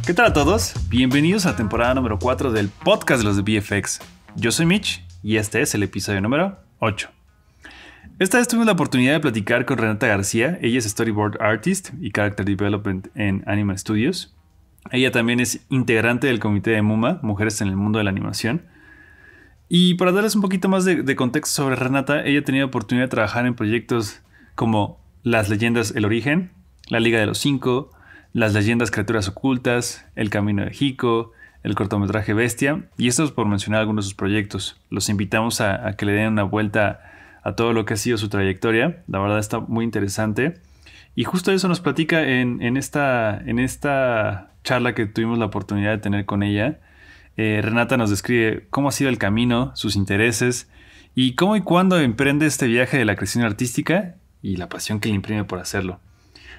¿Qué tal a todos? Bienvenidos a la temporada número 4 del podcast de los de VFX. Yo soy Mitch y este es el episodio número 8. Esta vez tuvimos la oportunidad de platicar con Renata García. Ella es Storyboard Artist y Character Development en Animal Studios. Ella también es integrante del comité de MUMA, Mujeres en el Mundo de la Animación. Y para darles un poquito más de contexto sobre Renata, ella ha tenido oportunidad de trabajar en proyectos como Las Leyendas El Origen, La Liga de los Cinco, Las Leyendas Criaturas Ocultas, El Camino de Hiko, el cortometraje Bestia, y esto es por mencionar algunos de sus proyectos. Los invitamos a que le den una vuelta a todo lo que ha sido su trayectoria. La verdad está muy interesante. Y justo eso nos platica en esta charla que tuvimos la oportunidad de tener con ella. Renata nos describe cómo ha sido el camino, sus intereses y cómo y cuándo emprende este viaje de la creación artística y la pasión que le imprime por hacerlo.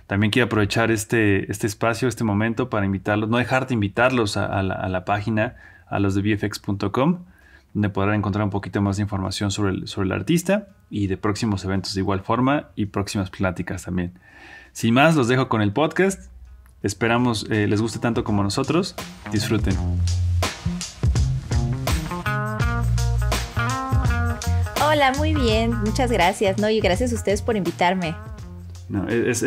También quiero aprovechar este espacio, este momento para invitarlos, no dejar de invitarlos a la página, a los de VFX.com, donde podrán encontrar un poquito más de información sobre el artista y de próximos eventos de igual forma y próximas pláticas también. Sin más, los dejo con el podcast. Esperamos les guste tanto como nosotros. Disfruten. Hola, muy bien. Muchas gracias. Y gracias a ustedes por invitarme. No, es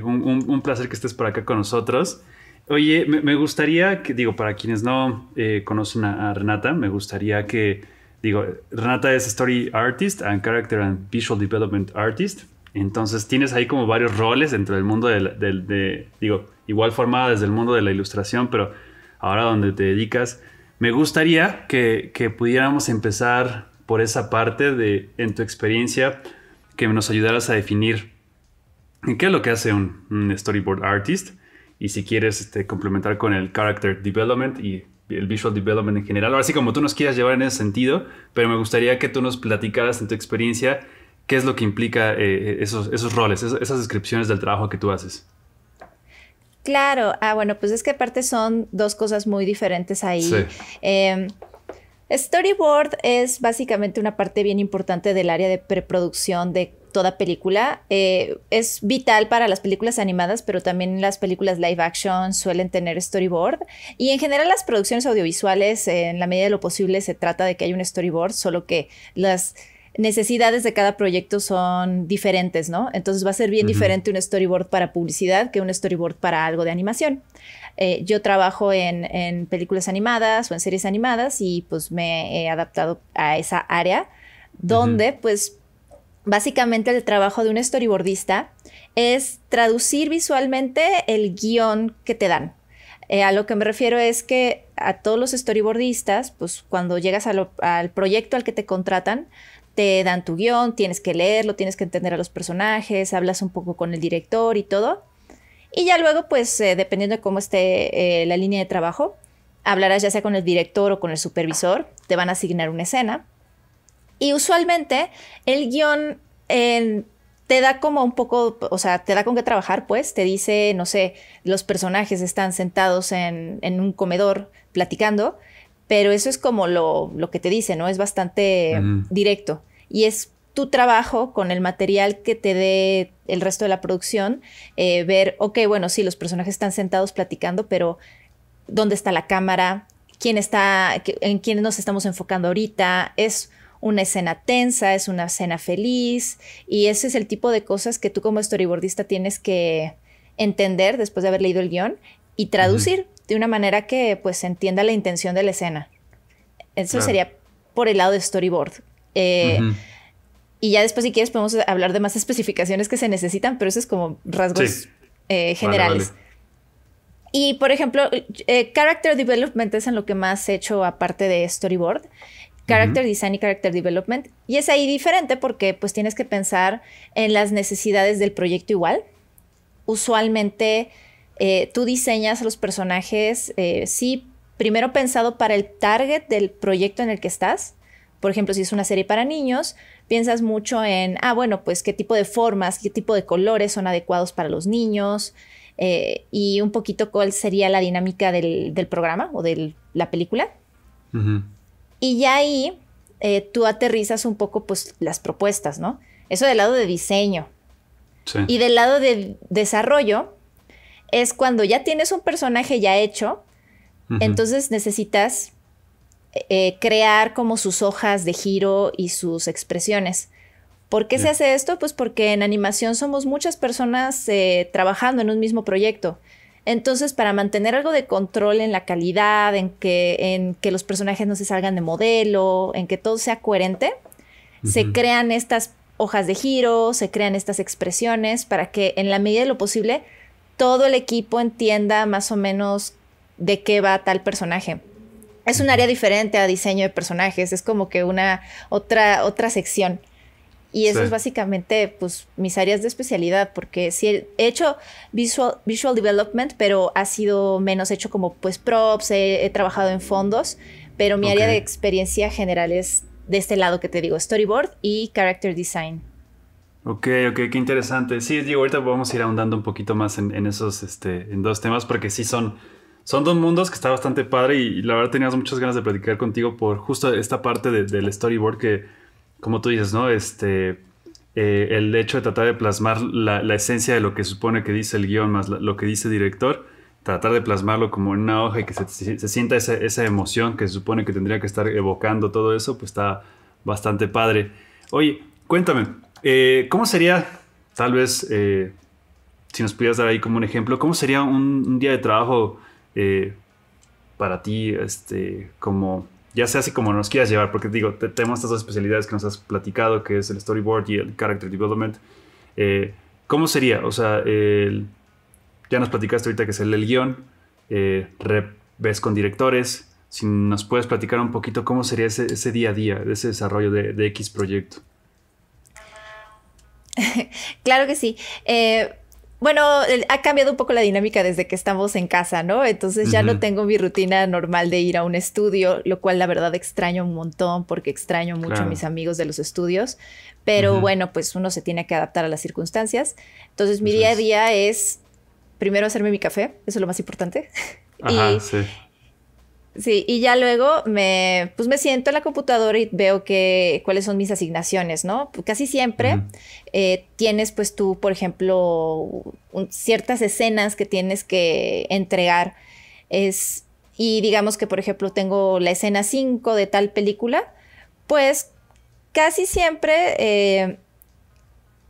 un placer que estés por acá con nosotros. Oye, me gustaría que, para quienes no conocen a Renata, me gustaría que, Renata es Story Artist and Character and Visual Development Artist. Entonces tienes ahí como varios roles dentro del mundo igual formada desde el mundo de la ilustración, pero ahora donde te dedicas. Me gustaría que pudiéramos empezar por esa parte en tu experiencia, que nos ayudaras a definir qué es lo que hace un storyboard artist, y si quieres complementar con el character development y el visual development en general. Ahora sí, como tú nos quieras llevar en ese sentido, pero me gustaría que tú nos platicaras en tu experiencia qué es lo que implica esos roles, esas descripciones del trabajo que tú haces. Claro. Bueno, pues es que aparte son dos cosas muy diferentes ahí. Sí. Storyboard es básicamente una parte bien importante del área de preproducción de toda película. Es vital para las películas animadas, pero también las películas live action suelen tener storyboard. Y en general las producciones audiovisuales, en la medida de lo posible, se trata de que haya un storyboard, solo que las necesidades de cada proyecto son diferentes, ¿no? Entonces va a ser bien diferente un storyboard para publicidad que un storyboard para algo de animación. Yo trabajo en películas animadas o en series animadas y pues me he adaptado a esa área donde pues básicamente el trabajo de un storyboardista es traducir visualmente el guión que te dan. A lo que me refiero es que a todos los storyboardistas, pues cuando llegas al proyecto al que te contratan, te dan tu guión, tienes que leerlo, tienes que entender a los personajes, hablas un poco con el director y todo. Y ya luego, pues, dependiendo de cómo esté la línea de trabajo, hablarás ya sea con el director o con el supervisor, te van a asignar una escena. Y usualmente el guión te da como un poco, o sea, te da con qué trabajar, pues. Te dice, no sé, los personajes están sentados en un comedor platicando, pero eso es como lo que te dice, ¿no? Es bastante directo. Y es tu trabajo con el material que te dé el resto de la producción, ver, ok, bueno, sí, los personajes están sentados platicando, pero ¿dónde está la cámara? ¿En quién nos estamos enfocando ahorita? ¿Es una escena tensa? ¿Es una escena feliz? Y ese es el tipo de cosas que tú como storyboardista tienes que entender después de haber leído el guión y traducir de una manera que pues se entienda la intención de la escena. Eso sería por el lado de storyboard. Y ya después, si quieres, podemos hablar de más especificaciones que se necesitan, pero eso es como rasgos generales. Vale. Y, por ejemplo, Character Development es en lo que más he hecho aparte de Storyboard. Character Design y Character Development. Y es ahí diferente porque pues tienes que pensar en las necesidades del proyecto igual. Usualmente tú diseñas a los personajes, sí, primero pensado para el target del proyecto en el que estás. Por ejemplo, si es una serie para niños, piensas mucho en, bueno, pues qué tipo de formas, qué tipo de colores son adecuados para los niños, y un poquito cuál sería la dinámica del programa o de la película. Y ya ahí tú aterrizas un poco pues las propuestas, ¿no? Eso del lado de diseño. Sí. Y del lado de desarrollo, es cuando ya tienes un personaje ya hecho, entonces necesitas crear como sus hojas de giro y sus expresiones. ¿Por qué se hace esto? Pues porque en animación somos muchas personas trabajando en un mismo proyecto. Entonces, para mantener algo de control en la calidad, en que los personajes no se salgan de modelo, en que todo sea coherente, se crean estas hojas de giro, se crean estas expresiones para que en la medida de lo posible todo el equipo entienda más o menos de qué va tal personaje. Es un área diferente a diseño de personajes, es como que una otra sección. Y eso es básicamente pues mis áreas de especialidad, porque sí he hecho visual development, pero ha sido menos hecho como pues props, he trabajado en fondos, pero mi área de experiencia general es de este lado que te digo, storyboard y character design. Ok, qué interesante. Sí, digo, ahorita vamos a ir ahondando un poquito más en esos, en dos temas, porque sí son dos mundos que está bastante padre y la verdad teníamos muchas ganas de platicar contigo por justo esta parte del storyboard que, como tú dices, ¿no? El hecho de tratar de plasmar la esencia de lo que supone que dice el guión más lo que dice el director, tratar de plasmarlo como en una hoja y que se sienta esa emoción que se supone que tendría que estar evocando todo eso, pues está bastante padre. Oye, cuéntame, ¿cómo sería, tal vez, si nos pudieras dar ahí como un ejemplo, cómo sería un día de trabajo para ti, como, ya sea así como nos quieras llevar, porque digo, tenemos estas dos especialidades que nos has platicado, que es el storyboard y el character development. ¿Cómo sería? O sea, ya nos platicaste ahorita que es el guión, ves con directores. Si nos puedes platicar un poquito cómo sería ese día a día, de ese desarrollo de X proyecto. Claro que sí. Bueno, ha cambiado un poco la dinámica desde que estamos en casa, ¿no? Entonces ya no tengo mi rutina normal de ir a un estudio, lo cual la verdad extraño un montón porque extraño mucho a mis amigos de los estudios. Pero bueno, pues uno se tiene que adaptar a las circunstancias. Entonces mi día a día es primero hacerme mi café, eso es lo más importante. Ajá, sí. Sí, y ya luego me siento en la computadora y veo cuáles son mis asignaciones, ¿no? Casi siempre tienes pues tú, por ejemplo, ciertas escenas que tienes que entregar. Y digamos que, por ejemplo, tengo la escena 5 de tal película, pues casi siempre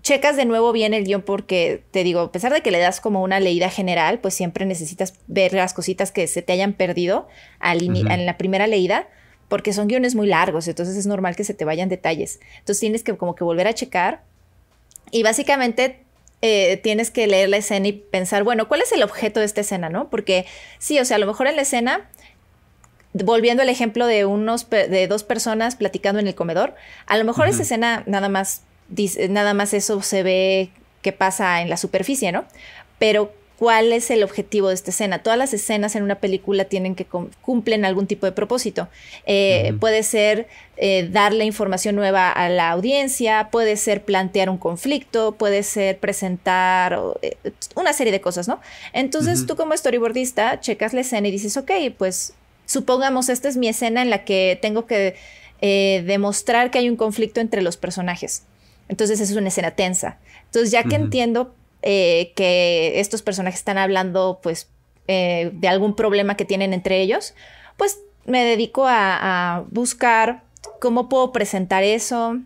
checas de nuevo bien el guión porque, te digo, a pesar de que le das como una leída general, pues siempre necesitas ver las cositas que se te hayan perdido en la primera leída, porque son guiones muy largos, entonces es normal que se te vayan detalles. Entonces tienes que como que volver a checar y básicamente tienes que leer la escena y pensar, bueno, ¿cuál es el objeto de esta escena, no? Porque sí, o sea, a lo mejor en la escena, volviendo al ejemplo de dos personas platicando en el comedor, a lo mejor esa escena nada más eso se ve que pasa en la superficie, ¿no? Pero ¿cuál es el objetivo de esta escena? Todas las escenas en una película tienen que cumplen algún tipo de propósito. Puede ser darle información nueva a la audiencia, puede ser plantear un conflicto, puede ser presentar una serie de cosas, ¿no? Entonces tú como storyboardista checas la escena y dices, ok, pues supongamos esta es mi escena en la que tengo que demostrar que hay un conflicto entre los personajes. Entonces es una escena tensa. Entonces ya que entiendo que estos personajes están hablando pues de algún problema que tienen entre ellos, pues me dedico a buscar cómo puedo presentar eso.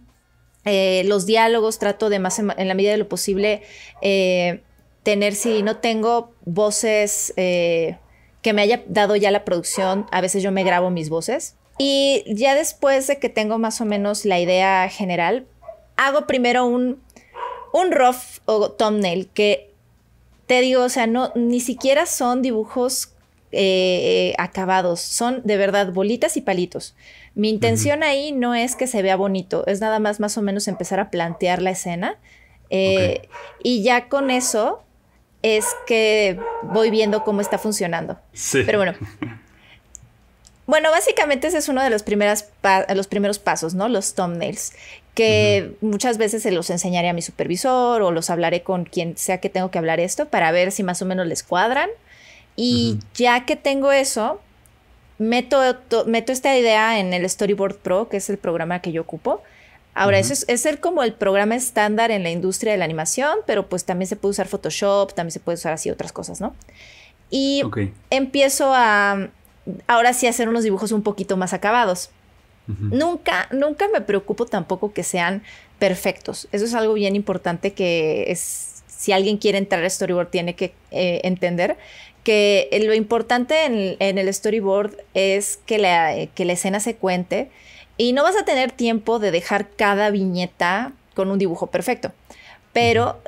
Los diálogos trato de más en la medida de lo posible tener, si no tengo voces que me haya dado ya la producción, a veces yo me grabo mis voces. Y ya después de que tengo más o menos la idea general, hago primero un rough o thumbnail que te digo, o sea, ni siquiera son dibujos acabados, son de verdad bolitas y palitos. Mi intención ahí no es que se vea bonito, es nada más o menos empezar a plantear la escena y ya con eso es que voy viendo cómo está funcionando. Sí. Pero bueno, básicamente ese es uno de los primeros pasos, ¿no? Los thumbnails, que muchas veces se los enseñaré a mi supervisor o los hablaré con quien sea que tengo que hablar esto para ver si más o menos les cuadran. Y ya que tengo eso, meto esta idea en el Storyboard Pro, que es el programa que yo ocupo. Ahora, eso es el, como el programa estándar en la industria de la animación, pero pues también se puede usar Photoshop, también se puede usar así otras cosas, ¿no? Y empiezo a, ahora sí, hacer unos dibujos un poquito más acabados. Nunca me preocupo tampoco que sean perfectos. Eso es algo bien importante que es, si alguien quiere entrar a storyboard tiene que entender que lo importante en el storyboard es que la escena se cuente y no vas a tener tiempo de dejar cada viñeta con un dibujo perfecto, pero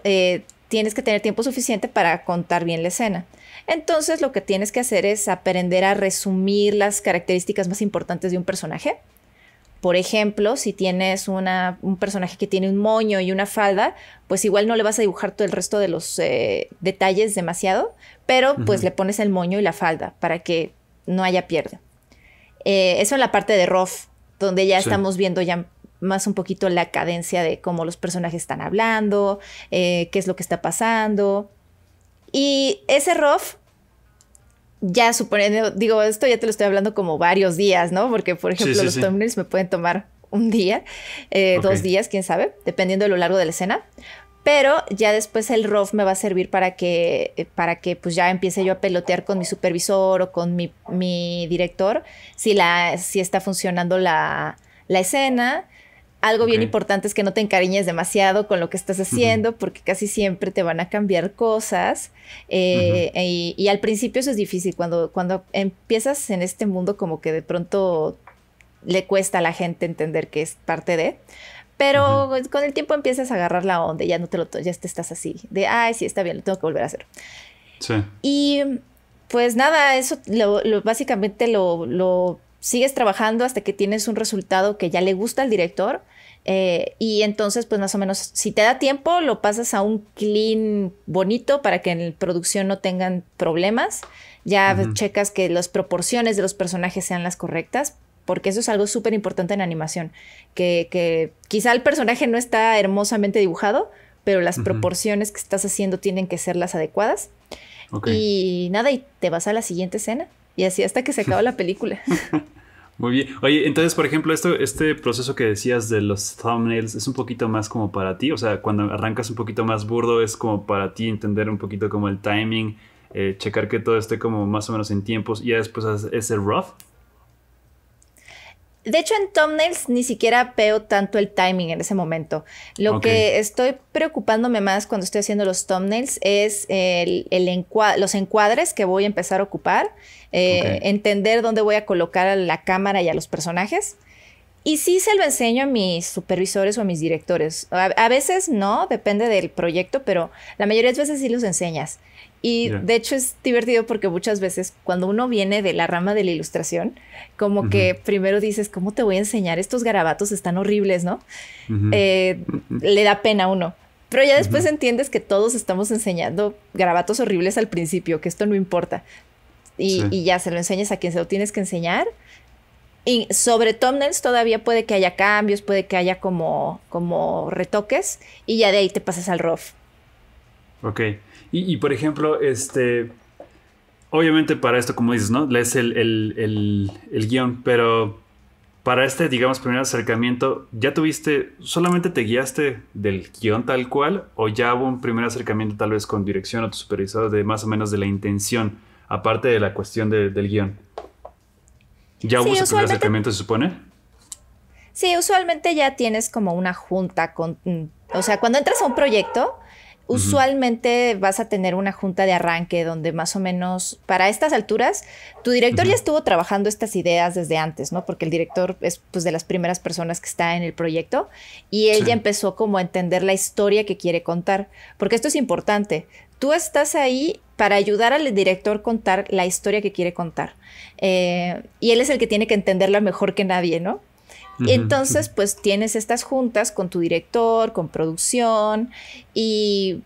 tienes que tener tiempo suficiente para contar bien la escena. Entonces lo que tienes que hacer es aprender a resumir las características más importantes de un personaje. Por ejemplo, si tienes un personaje que tiene un moño y una falda, pues igual no le vas a dibujar todo el resto de los detalles demasiado, pero pues le pones el moño y la falda para que no haya pierde. Eso en la parte de rough, donde ya estamos viendo ya más un poquito la cadencia de cómo los personajes están hablando, qué es lo que está pasando. Y ese rough, ya suponiendo, digo, esto ya te lo estoy hablando como varios días, ¿no? Porque, por ejemplo, los thumbnails me pueden tomar un día, 2 días, quién sabe, dependiendo de lo largo de la escena. Pero ya después el rough me va a servir para que pues ya empiece yo a pelotear con mi supervisor o con mi director si está funcionando la escena. Algo bien importante es que no te encariñes demasiado con lo que estás haciendo porque casi siempre te van a cambiar cosas y al principio eso es difícil. Cuando empiezas en este mundo como que de pronto le cuesta a la gente entender que es parte de... Pero con el tiempo empiezas a agarrar la onda y ya ya te estás así de, ay, sí, está bien, lo tengo que volver a hacer. Sí. Y pues nada, eso básicamente lo sigues trabajando hasta que tienes un resultado que ya le gusta al director. Y entonces, pues más o menos, si te da tiempo, lo pasas a un clean bonito para que en producción no tengan problemas. Ya checas que las proporciones de los personajes sean las correctas, porque eso es algo súper importante en animación, que quizá el personaje no está hermosamente dibujado, pero las proporciones que estás haciendo tienen que ser las adecuadas. Y nada, y te vas a la siguiente escena, y así hasta que se acaba la película. Muy bien. Oye, entonces, por ejemplo, este proceso que decías de los thumbnails es un poquito más como para ti, o sea, cuando arrancas un poquito más burdo es como para ti entender un poquito como el timing, checar que todo esté como más o menos en tiempos y ya después ese rough. De hecho, en thumbnails ni siquiera veo tanto el timing en ese momento. Lo que estoy preocupándome más cuando estoy haciendo los thumbnails es los encuadres que voy a empezar a ocupar, entender dónde voy a colocar a la cámara y a los personajes. Y sí se lo enseño a mis supervisores o a mis directores. A veces no, depende del proyecto, pero la mayoría de las veces sí los enseñas. Y de hecho es divertido porque muchas veces cuando uno viene de la rama de la ilustración, como que primero dices, ¿cómo te voy a enseñar? Estos garabatos están horribles, ¿no? Le da pena a uno. Pero ya después entiendes que todos estamos enseñando garabatos horribles al principio, que esto no importa. Y ya se lo enseñas a quien se lo tienes que enseñar. Y sobre thumbnails todavía puede que haya cambios, puede que haya como retoques y ya de ahí te pasas al rough. Ok. Y por ejemplo, obviamente para esto, como dices, ¿no? Lees el guión, pero para digamos, primer acercamiento, ¿solamente te guiaste del guión tal cual? ¿O ya hubo un primer acercamiento tal vez con dirección o tu supervisor de más o menos de la intención, aparte de la cuestión del guión? ¿Ya hubo ese primer acercamiento, se supone? Sí, usualmente ya tienes como una junta o sea, cuando entras a un proyecto, usualmente vas a tener una junta de arranque donde más o menos para estas alturas tu director ya estuvo trabajando estas ideas desde antes, ¿no? Porque el director es pues de las primeras personas que está en el proyecto y él ya empezó como a entender la historia que quiere contar, porque esto es importante. Tú estás ahí para ayudar al director a contar la historia que quiere contar y él es el que tiene que entenderla mejor que nadie, ¿no? Entonces, pues tienes estas juntas con tu director, con producción y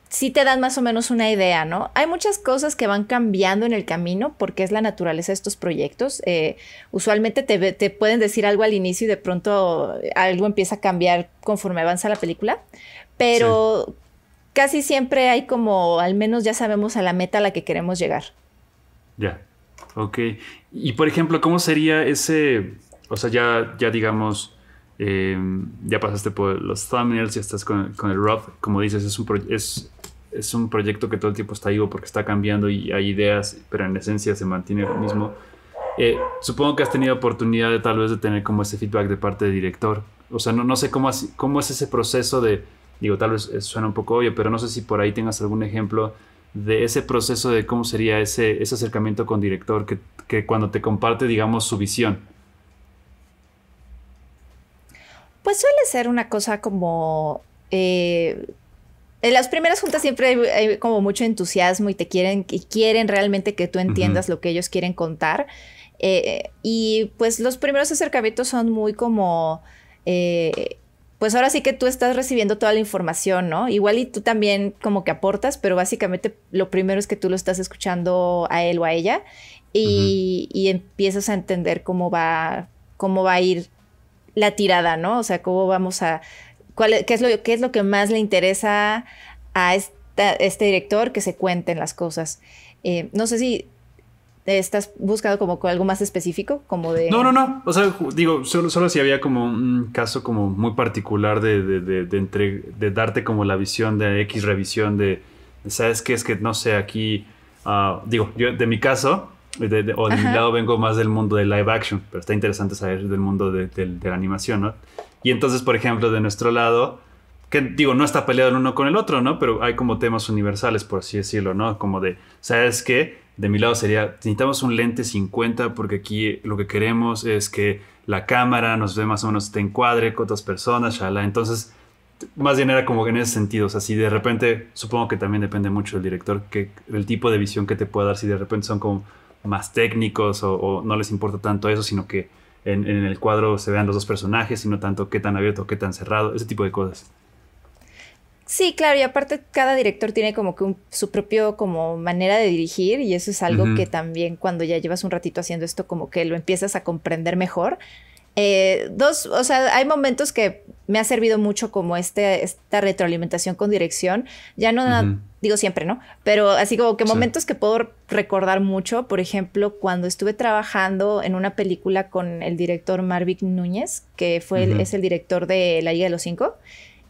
sí te dan más o menos una idea, ¿no? Hay muchas cosas que van cambiando en el camino porque es la naturaleza de estos proyectos. Usualmente te pueden decir algo al inicio y de pronto algo empieza a cambiar conforme avanza la película, pero casi siempre hay como, al menos ya sabemos a la meta a la que queremos llegar. Ya, ok. Y por ejemplo, ¿cómo sería ese... O sea, ya digamos, ya pasaste por los thumbnails, ya estás con el rough. Como dices, es un proyecto que todo el tiempo está vivo porque está cambiando y hay ideas, pero en esencia se mantiene lo mismo. Supongo que has tenido oportunidad de tal vez de tener como ese feedback de parte del director. O sea, no sé cómo es ese proceso de, digo, tal vez suena un poco obvio, pero no sé si por ahí tengas algún ejemplo de ese proceso de cómo sería ese acercamiento con director que cuando te comparte, digamos, su visión. Pues suele ser una cosa como... en las primeras juntas siempre hay como mucho entusiasmo y quieren realmente que tú entiendas lo que ellos quieren contar. Y pues los primeros acercamientos son muy como... pues ahora sí que tú estás recibiendo toda la información, ¿no? Igual y tú también como que aportas, pero básicamente lo primero es que tú lo estás escuchando a él o a ella y empiezas a entender cómo va a ir la tirada, ¿no? O sea, cómo vamos a... qué es lo que más le interesa a este director, que se cuenten las cosas. No sé si estás buscando como algo más específico, como de... No. O sea, digo, solo si había como un caso como muy particular de darte como la visión de X revisión de ¿sabes qué? Es que, no sé, aquí... digo, yo de mi caso, o de mi lado vengo más del mundo de live action, pero está interesante saber del mundo de la animación, ¿no? Y entonces, por ejemplo, de nuestro lado, que digo, no está peleado el uno con el otro, ¿no? Pero hay como temas universales, por así decirlo, ¿no? Como de, ¿sabes qué? De mi lado sería, necesitamos un lente 50 porque aquí lo que queremos es que la cámara nos ve más o menos, te encuadre con otras personas, shala. Entonces, más bien era como en ese sentido. O sea, si de repente, supongo que también depende mucho del director, el tipo de visión que te pueda dar, si de repente son como más técnicos o no les importa tanto eso, sino que en el cuadro se vean los dos personajes y no tanto qué tan abierto, qué tan cerrado, ese tipo de cosas. Sí, claro, y aparte cada director tiene como que su propio como manera de dirigir y eso es algo que también cuando ya llevas un ratito haciendo esto como que lo empiezas a comprender mejor. O sea, hay momentos que me ha servido mucho como esta retroalimentación con dirección, ya no digo siempre, ¿no? Pero así como que momentos que puedo recordar mucho, por ejemplo, cuando estuve trabajando en una película con el director Marvick Núñez, que es el director de La Liga de los Cinco.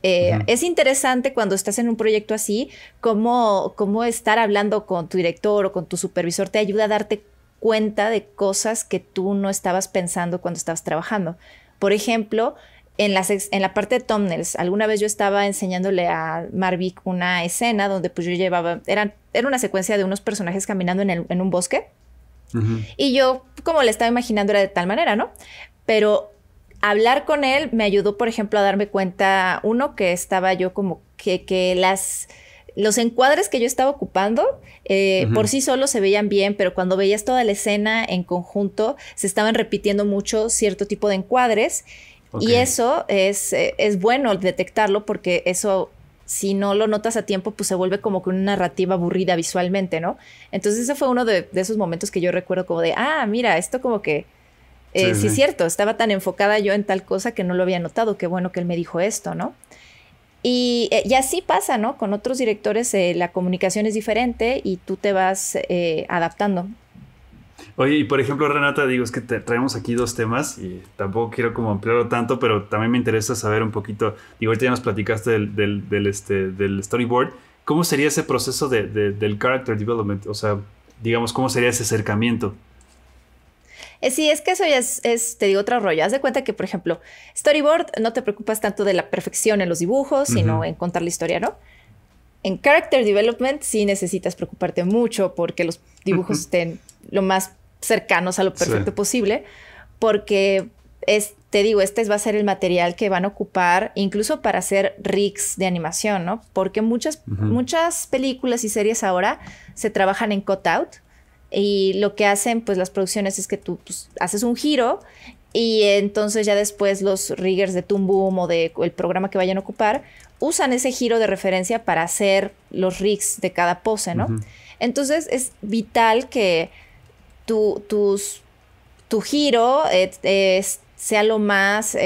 Es interesante cuando estás en un proyecto así, cómo estar hablando con tu director o con tu supervisor te ayuda a darte cuenta de cosas que tú no estabas pensando cuando estabas trabajando. Por ejemplo, en la parte de thumbnails, alguna vez yo estaba enseñándole a Marvick una escena donde pues yo era una secuencia de unos personajes caminando en un bosque y yo como le estaba imaginando era de tal manera, ¿no? Pero hablar con él me ayudó, por ejemplo, a darme cuenta, que estaba yo como que los encuadres que yo estaba ocupando por sí solos se veían bien, pero cuando veías toda la escena en conjunto se estaban repitiendo mucho cierto tipo de encuadres y eso es bueno detectarlo porque eso, si no lo notas a tiempo, pues se vuelve como que una narrativa aburrida visualmente, ¿no? Entonces ese fue uno de esos momentos que yo recuerdo como de, mira, esto como que sí, es cierto, estaba tan enfocada yo en tal cosa que no lo había notado, qué bueno que él me dijo esto, ¿no? Y así pasa, ¿no? Con otros directores la comunicación es diferente y tú te vas adaptando. Oye, y por ejemplo, Renata, digo, es que traemos aquí dos temas y tampoco quiero como ampliarlo tanto, pero también me interesa saber un poquito, digo, ahorita ya nos platicaste del storyboard, ¿cómo sería ese proceso del character development? O sea, digamos, ¿cómo sería ese acercamiento? Sí, es que eso ya te digo, otro rollo. Haz de cuenta que, por ejemplo, storyboard no te preocupas tanto de la perfección en los dibujos, sino en contar la historia, ¿no? En character development sí necesitas preocuparte mucho porque los dibujos estén lo más cercanos a lo perfecto posible, porque te digo, va a ser el material que van a ocupar incluso para hacer rigs de animación, ¿no? Porque muchas películas y series ahora se trabajan en cutout. Y lo que hacen pues las producciones es que tú pues, haces un giro y entonces ya después los riggers de Toon Boom o el programa que vayan a ocupar usan ese giro de referencia para hacer los rigs de cada pose, ¿no? Entonces es vital que tu giro sea lo más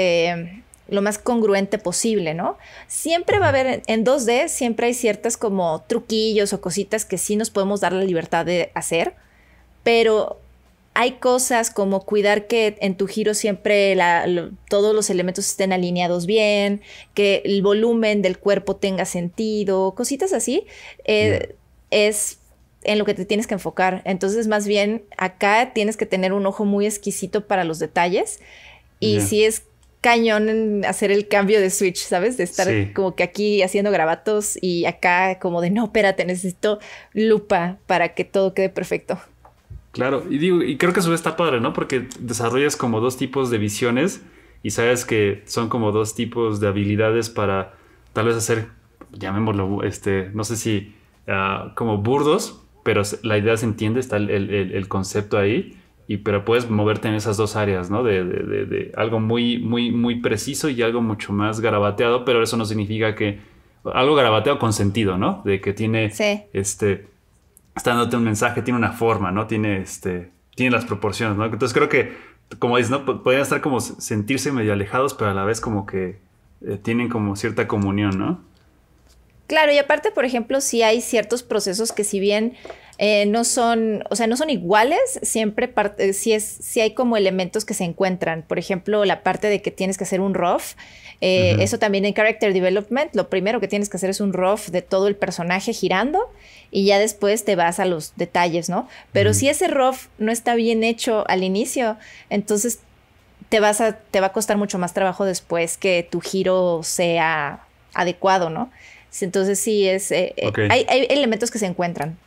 congruente posible, ¿no? Siempre va a haber, en 2D siempre hay ciertas como truquillos o cositas que sí nos podemos dar la libertad de hacer, pero hay cosas como cuidar que en tu giro siempre todos los elementos estén alineados bien, que el volumen del cuerpo tenga sentido, cositas así, es en lo que te tienes que enfocar. Entonces, más bien, acá tienes que tener un ojo muy exquisito para los detalles. Y sí es cañón en hacer el cambio de switch, ¿sabes? De estar como que aquí haciendo gravatos y acá como de, no, espérate, necesito lupa para que todo quede perfecto. Claro, y creo que eso está padre, ¿no? Porque desarrollas como dos tipos de visiones y sabes que son como dos tipos de habilidades para tal vez hacer, llamémoslo, no sé si como burdos, pero la idea se entiende, está el concepto ahí, pero puedes moverte en esas dos áreas, ¿no? De algo muy, muy, muy preciso y algo mucho más garabateado, pero eso no significa que algo garabateado con sentido, ¿no? De que tiene, está dándote un mensaje, tiene una forma, ¿no? Tiene las proporciones, ¿no? Entonces creo que, como dices, ¿no? Podrían estar como sentirse medio alejados, pero a la vez como que tienen como cierta comunión, ¿no? Claro, y aparte, por ejemplo, sí hay ciertos procesos que si bien no son, o sea, no son iguales, siempre sí hay como elementos que se encuentran. Por ejemplo, la parte de que tienes que hacer un rough, eso también en Character Development, lo primero que tienes que hacer es un rough de todo el personaje girando y ya después te vas a los detalles, ¿no? Pero si ese rough no está bien hecho al inicio, entonces te va a costar mucho más trabajo después que tu giro sea adecuado, ¿no? Entonces sí hay elementos que se encuentran.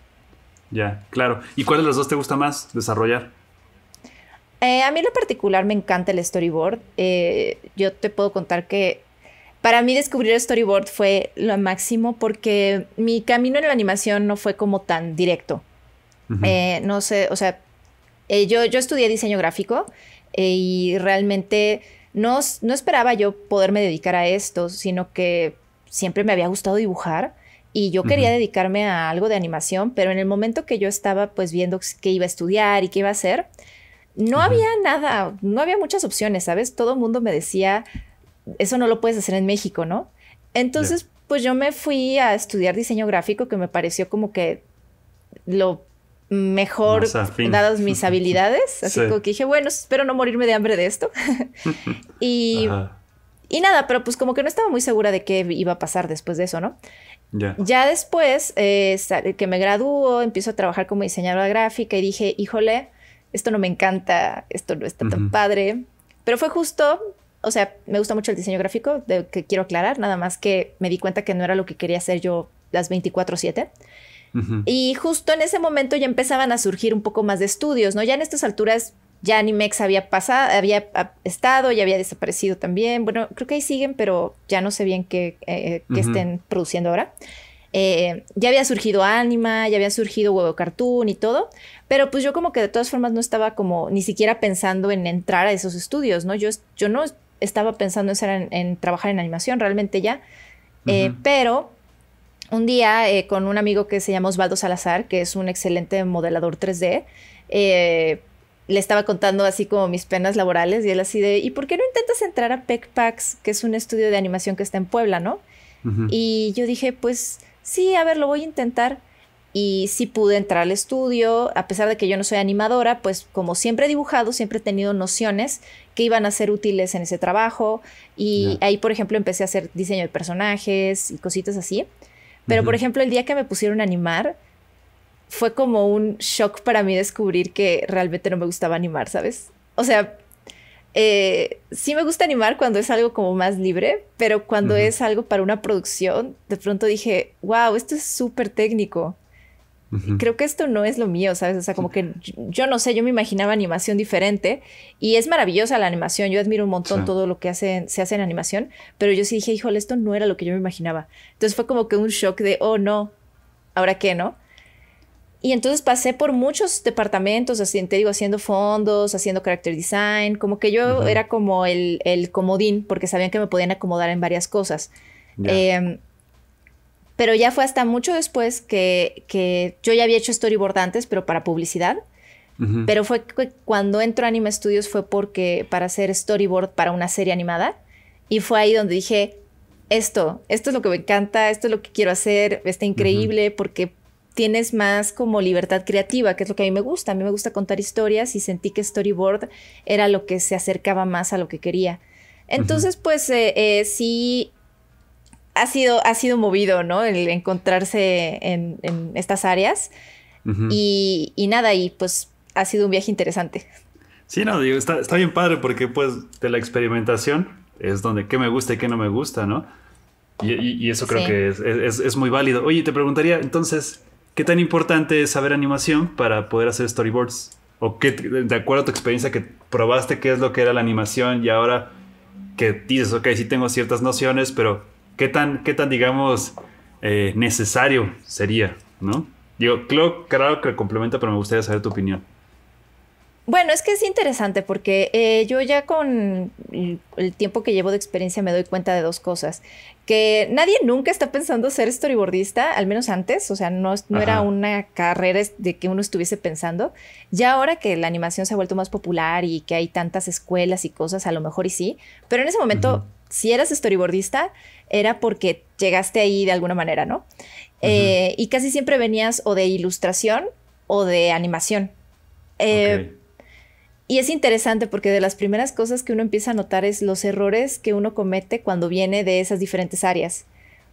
Ya, claro. ¿Y cuál de los dos te gusta más desarrollar? A mí en lo particular me encanta el storyboard. Yo te puedo contar que para mí descubrir el storyboard fue lo máximo porque mi camino en la animación no fue como tan directo. No sé, o sea, yo estudié diseño gráfico y realmente no esperaba yo poderme dedicar a esto, sino que siempre me había gustado dibujar y yo quería dedicarme a algo de animación, pero en el momento que yo estaba pues viendo qué iba a estudiar y qué iba a hacer, no había nada, no había muchas opciones, ¿sabes? Todo el mundo me decía, eso no lo puedes hacer en México, ¿no? Entonces, pues yo me fui a estudiar diseño gráfico, que me pareció como que lo mejor dadas mis habilidades, así como que dije, bueno, espero no morirme de hambre de esto. Y nada, pero pues como que no estaba muy segura de qué iba a pasar después de eso, ¿no? Ya después que me gradúo, empiezo a trabajar como diseñadora gráfica y dije, híjole, esto no me encanta, esto no está tan padre. Pero fue justo, o sea, me gusta mucho el diseño gráfico, que quiero aclarar, nada más que me di cuenta que no era lo que quería hacer yo las 24/7. Y justo en ese momento ya empezaban a surgir un poco más de estudios, ¿no? Ya en estas alturas ya Animex había estado, ya había desaparecido también. Bueno, creo que ahí siguen, pero ya no sé bien qué estén produciendo ahora. Ya había surgido Anima, ya había surgido Huevo Cartoon y todo, pero pues yo como que de todas formas no estaba como ni siquiera pensando en entrar a esos estudios, ¿no? Yo no estaba pensando en trabajar en animación realmente ya, pero un día con un amigo que se llama Osvaldo Salazar, que es un excelente modelador 3D, le estaba contando así como mis penas laborales y él así de, ¿y por qué no intentas entrar a PECPAX, que es un estudio de animación que está en Puebla, ¿no? Y yo dije, pues sí, a ver, lo voy a intentar. Y sí pude entrar al estudio, a pesar de que yo no soy animadora, pues como siempre he dibujado, siempre he tenido nociones que iban a ser útiles en ese trabajo. Y ahí, por ejemplo, empecé a hacer diseño de personajes y cositas así. Pero, por ejemplo, el día que me pusieron a animar, fue como un shock para mí descubrir que realmente no me gustaba animar, ¿sabes? O sea, sí me gusta animar cuando es algo como más libre, pero cuando es algo para una producción, de pronto dije, wow, esto es súper técnico. Creo que esto no es lo mío, ¿sabes? O sea, como que yo no sé, yo me imaginaba animación diferente y es maravillosa la animación. Yo admiro un montón todo lo que se hace en animación, pero yo sí dije, híjole, esto no era lo que yo me imaginaba. Entonces fue como que un shock de, oh no, ¿ahora qué, no? Y entonces pasé por muchos departamentos, así, te digo, haciendo fondos, haciendo character design, como que yo era como el comodín, porque sabían que me podían acomodar en varias cosas. Pero ya fue hasta mucho después que yo ya había hecho storyboard antes, pero para publicidad. Pero fue cuando entro a Anime Studios fue para hacer storyboard para una serie animada. Y fue ahí donde dije, esto es lo que me encanta, esto es lo que quiero hacer, está increíble, porque tienes más como libertad creativa, que es lo que a mí me gusta. A mí me gusta contar historias y sentí que storyboard era lo que se acercaba más a lo que quería. Entonces, pues sí ha sido movido, ¿no? El encontrarse en estas áreas. Y nada, y pues ha sido un viaje interesante. Sí, no, digo, está bien padre porque pues de la experimentación es donde qué me gusta y qué no me gusta, ¿no? Y eso creo que es muy válido. Oye, te preguntaría entonces, ¿qué tan importante es saber animación para poder hacer storyboards? ¿O qué, de acuerdo a tu experiencia que probaste qué es lo que era la animación y ahora que dices, ok, sí tengo ciertas nociones, pero qué tan digamos, necesario sería, ¿no? Digo, claro que complementa, pero me gustaría saber tu opinión. Bueno, es que es interesante porque yo ya con el tiempo que llevo de experiencia me doy cuenta de dos cosas. Que nadie nunca está pensando ser storyboardista, al menos antes, o sea, no era una carrera de que uno estuviese pensando. Ya ahora que la animación se ha vuelto más popular y que hay tantas escuelas y cosas, a lo mejor y sí, pero en ese momento, si eras storyboardista, era porque llegaste ahí de alguna manera, ¿no? Y casi siempre venías o de ilustración o de animación. Y es interesante porque de las primeras cosas que uno empieza a notar es los errores que uno comete cuando viene de esas diferentes áreas.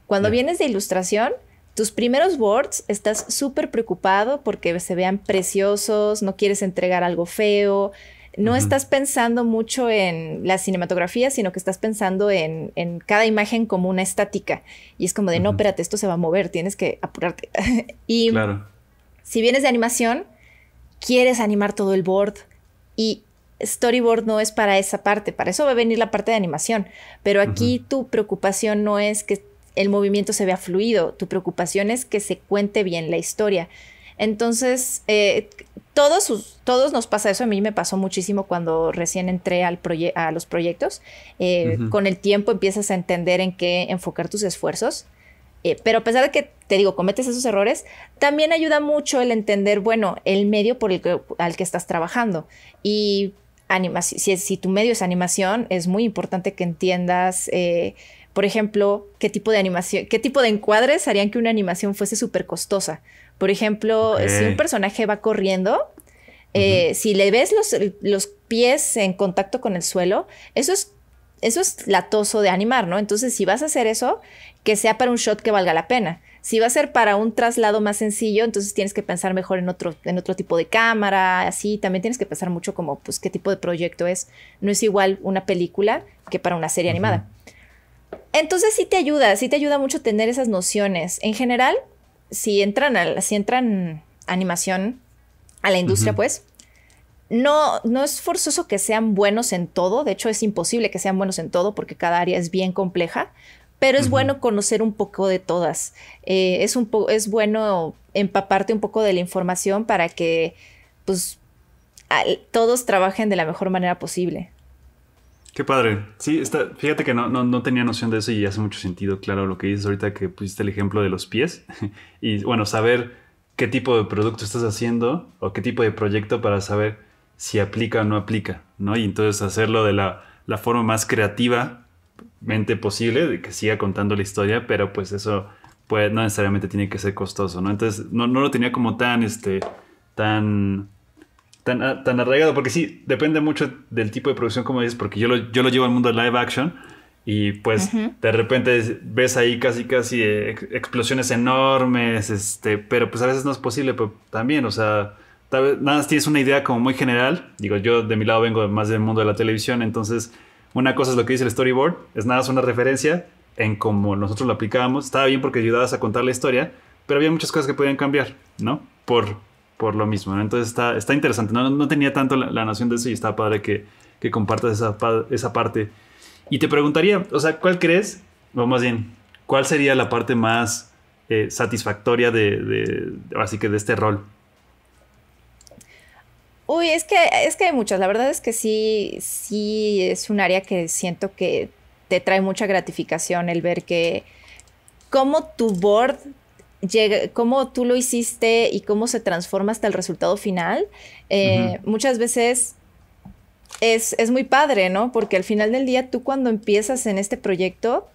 Cuando vienes de ilustración, tus primeros boards estás súper preocupado porque se vean preciosos, no quieres entregar algo feo, no estás pensando mucho en la cinematografía, sino que estás pensando en cada imagen como una estática. Y es como de, no, espérate, esto se va a mover, tienes que apurarte. Y si vienes de animación, quieres animar todo el board. Y storyboard no es para esa parte, para eso va a venir la parte de animación, pero aquí tu preocupación no es que el movimiento se vea fluido, tu preocupación es que se cuente bien la historia. Entonces, todos nos pasa eso, a mí me pasó muchísimo cuando recién entré a los proyectos. Con el tiempo empiezas a entender en qué enfocar tus esfuerzos. Pero a pesar de que, te digo, cometes esos errores, también ayuda mucho el entender, bueno, el medio al que estás trabajando. Y si tu medio es animación, es muy importante que entiendas, por ejemplo, qué tipo de encuadres harían que una animación fuese súper costosa. Por ejemplo, si un personaje va corriendo, si le ves los pies en contacto con el suelo, eso es latoso de animar, ¿no? Entonces, si vas a hacer eso, que sea para un shot que valga la pena. Si va a ser para un traslado más sencillo, entonces tienes que pensar mejor en otro tipo de cámara, así. También tienes que pensar mucho como, pues, qué tipo de proyecto es. No es igual una película que para una serie animada. Entonces, sí te ayuda mucho tener esas nociones. En general, si entran animación a la industria, pues, no es forzoso que sean buenos en todo. De hecho, es imposible que sean buenos en todo porque cada área es bien compleja. Pero es bueno conocer un poco de todas. Es bueno empaparte un poco de la información para que pues, todos trabajen de la mejor manera posible. Qué padre. Sí, fíjate que no tenía noción de eso y hace mucho sentido, claro, lo que dices ahorita que pusiste el ejemplo de los pies. Y bueno, saber qué tipo de producto estás haciendo o qué tipo de proyecto para saber si aplica o no aplica, ¿no? Y entonces hacerlo de la forma más creativamente posible, de que siga contando la historia, pero pues eso no necesariamente tiene que ser costoso, ¿no? Entonces no lo tenía como tan arraigado, porque sí, depende mucho del tipo de producción, como dices, porque yo lo llevo al mundo de live action y pues de repente ves ahí casi explosiones enormes, pero pues a veces no es posible, pero también, o sea, tal vez nada más tienes una idea como muy general. Digo, yo de mi lado vengo más del mundo de la televisión, entonces una cosa es lo que dice el storyboard, es nada más una referencia en cómo nosotros lo aplicábamos. Estaba bien porque ayudabas a contar la historia, pero había muchas cosas que podían cambiar, ¿no? Por lo mismo, ¿no? Entonces está interesante. No tenía tanto la noción de eso y está padre que compartas esa parte. Y te preguntaría, o sea, ¿cuál crees, o más bien, cuál sería la parte más satisfactoria así que de este rol? Uy, es que hay muchas. La verdad es que sí es un área que siento que te trae mucha gratificación el ver que cómo tu board llega, cómo tú lo hiciste y cómo se transforma hasta el resultado final. Muchas veces es muy padre, ¿no? Porque al final del día tú cuando empiezas en este proyecto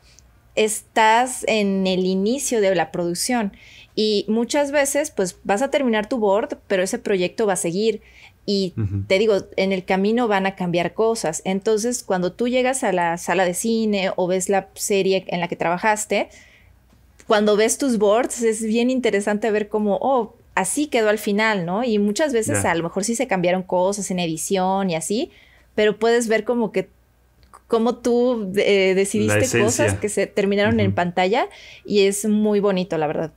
estás en el inicio de la producción Y muchas veces, pues vas a terminar tu board, pero ese proyecto va a seguir. Y te digo, en el camino van a cambiar cosas. Entonces, cuando tú llegas a la sala de cine o ves la serie en la que trabajaste, cuando ves tus boards es bien interesante ver cómo, oh, así quedó al final, ¿no? Y muchas veces a lo mejor sí se cambiaron cosas en edición y así, pero puedes ver como que cómo tú decidiste cosas que se terminaron en pantalla y es muy bonito, la verdad.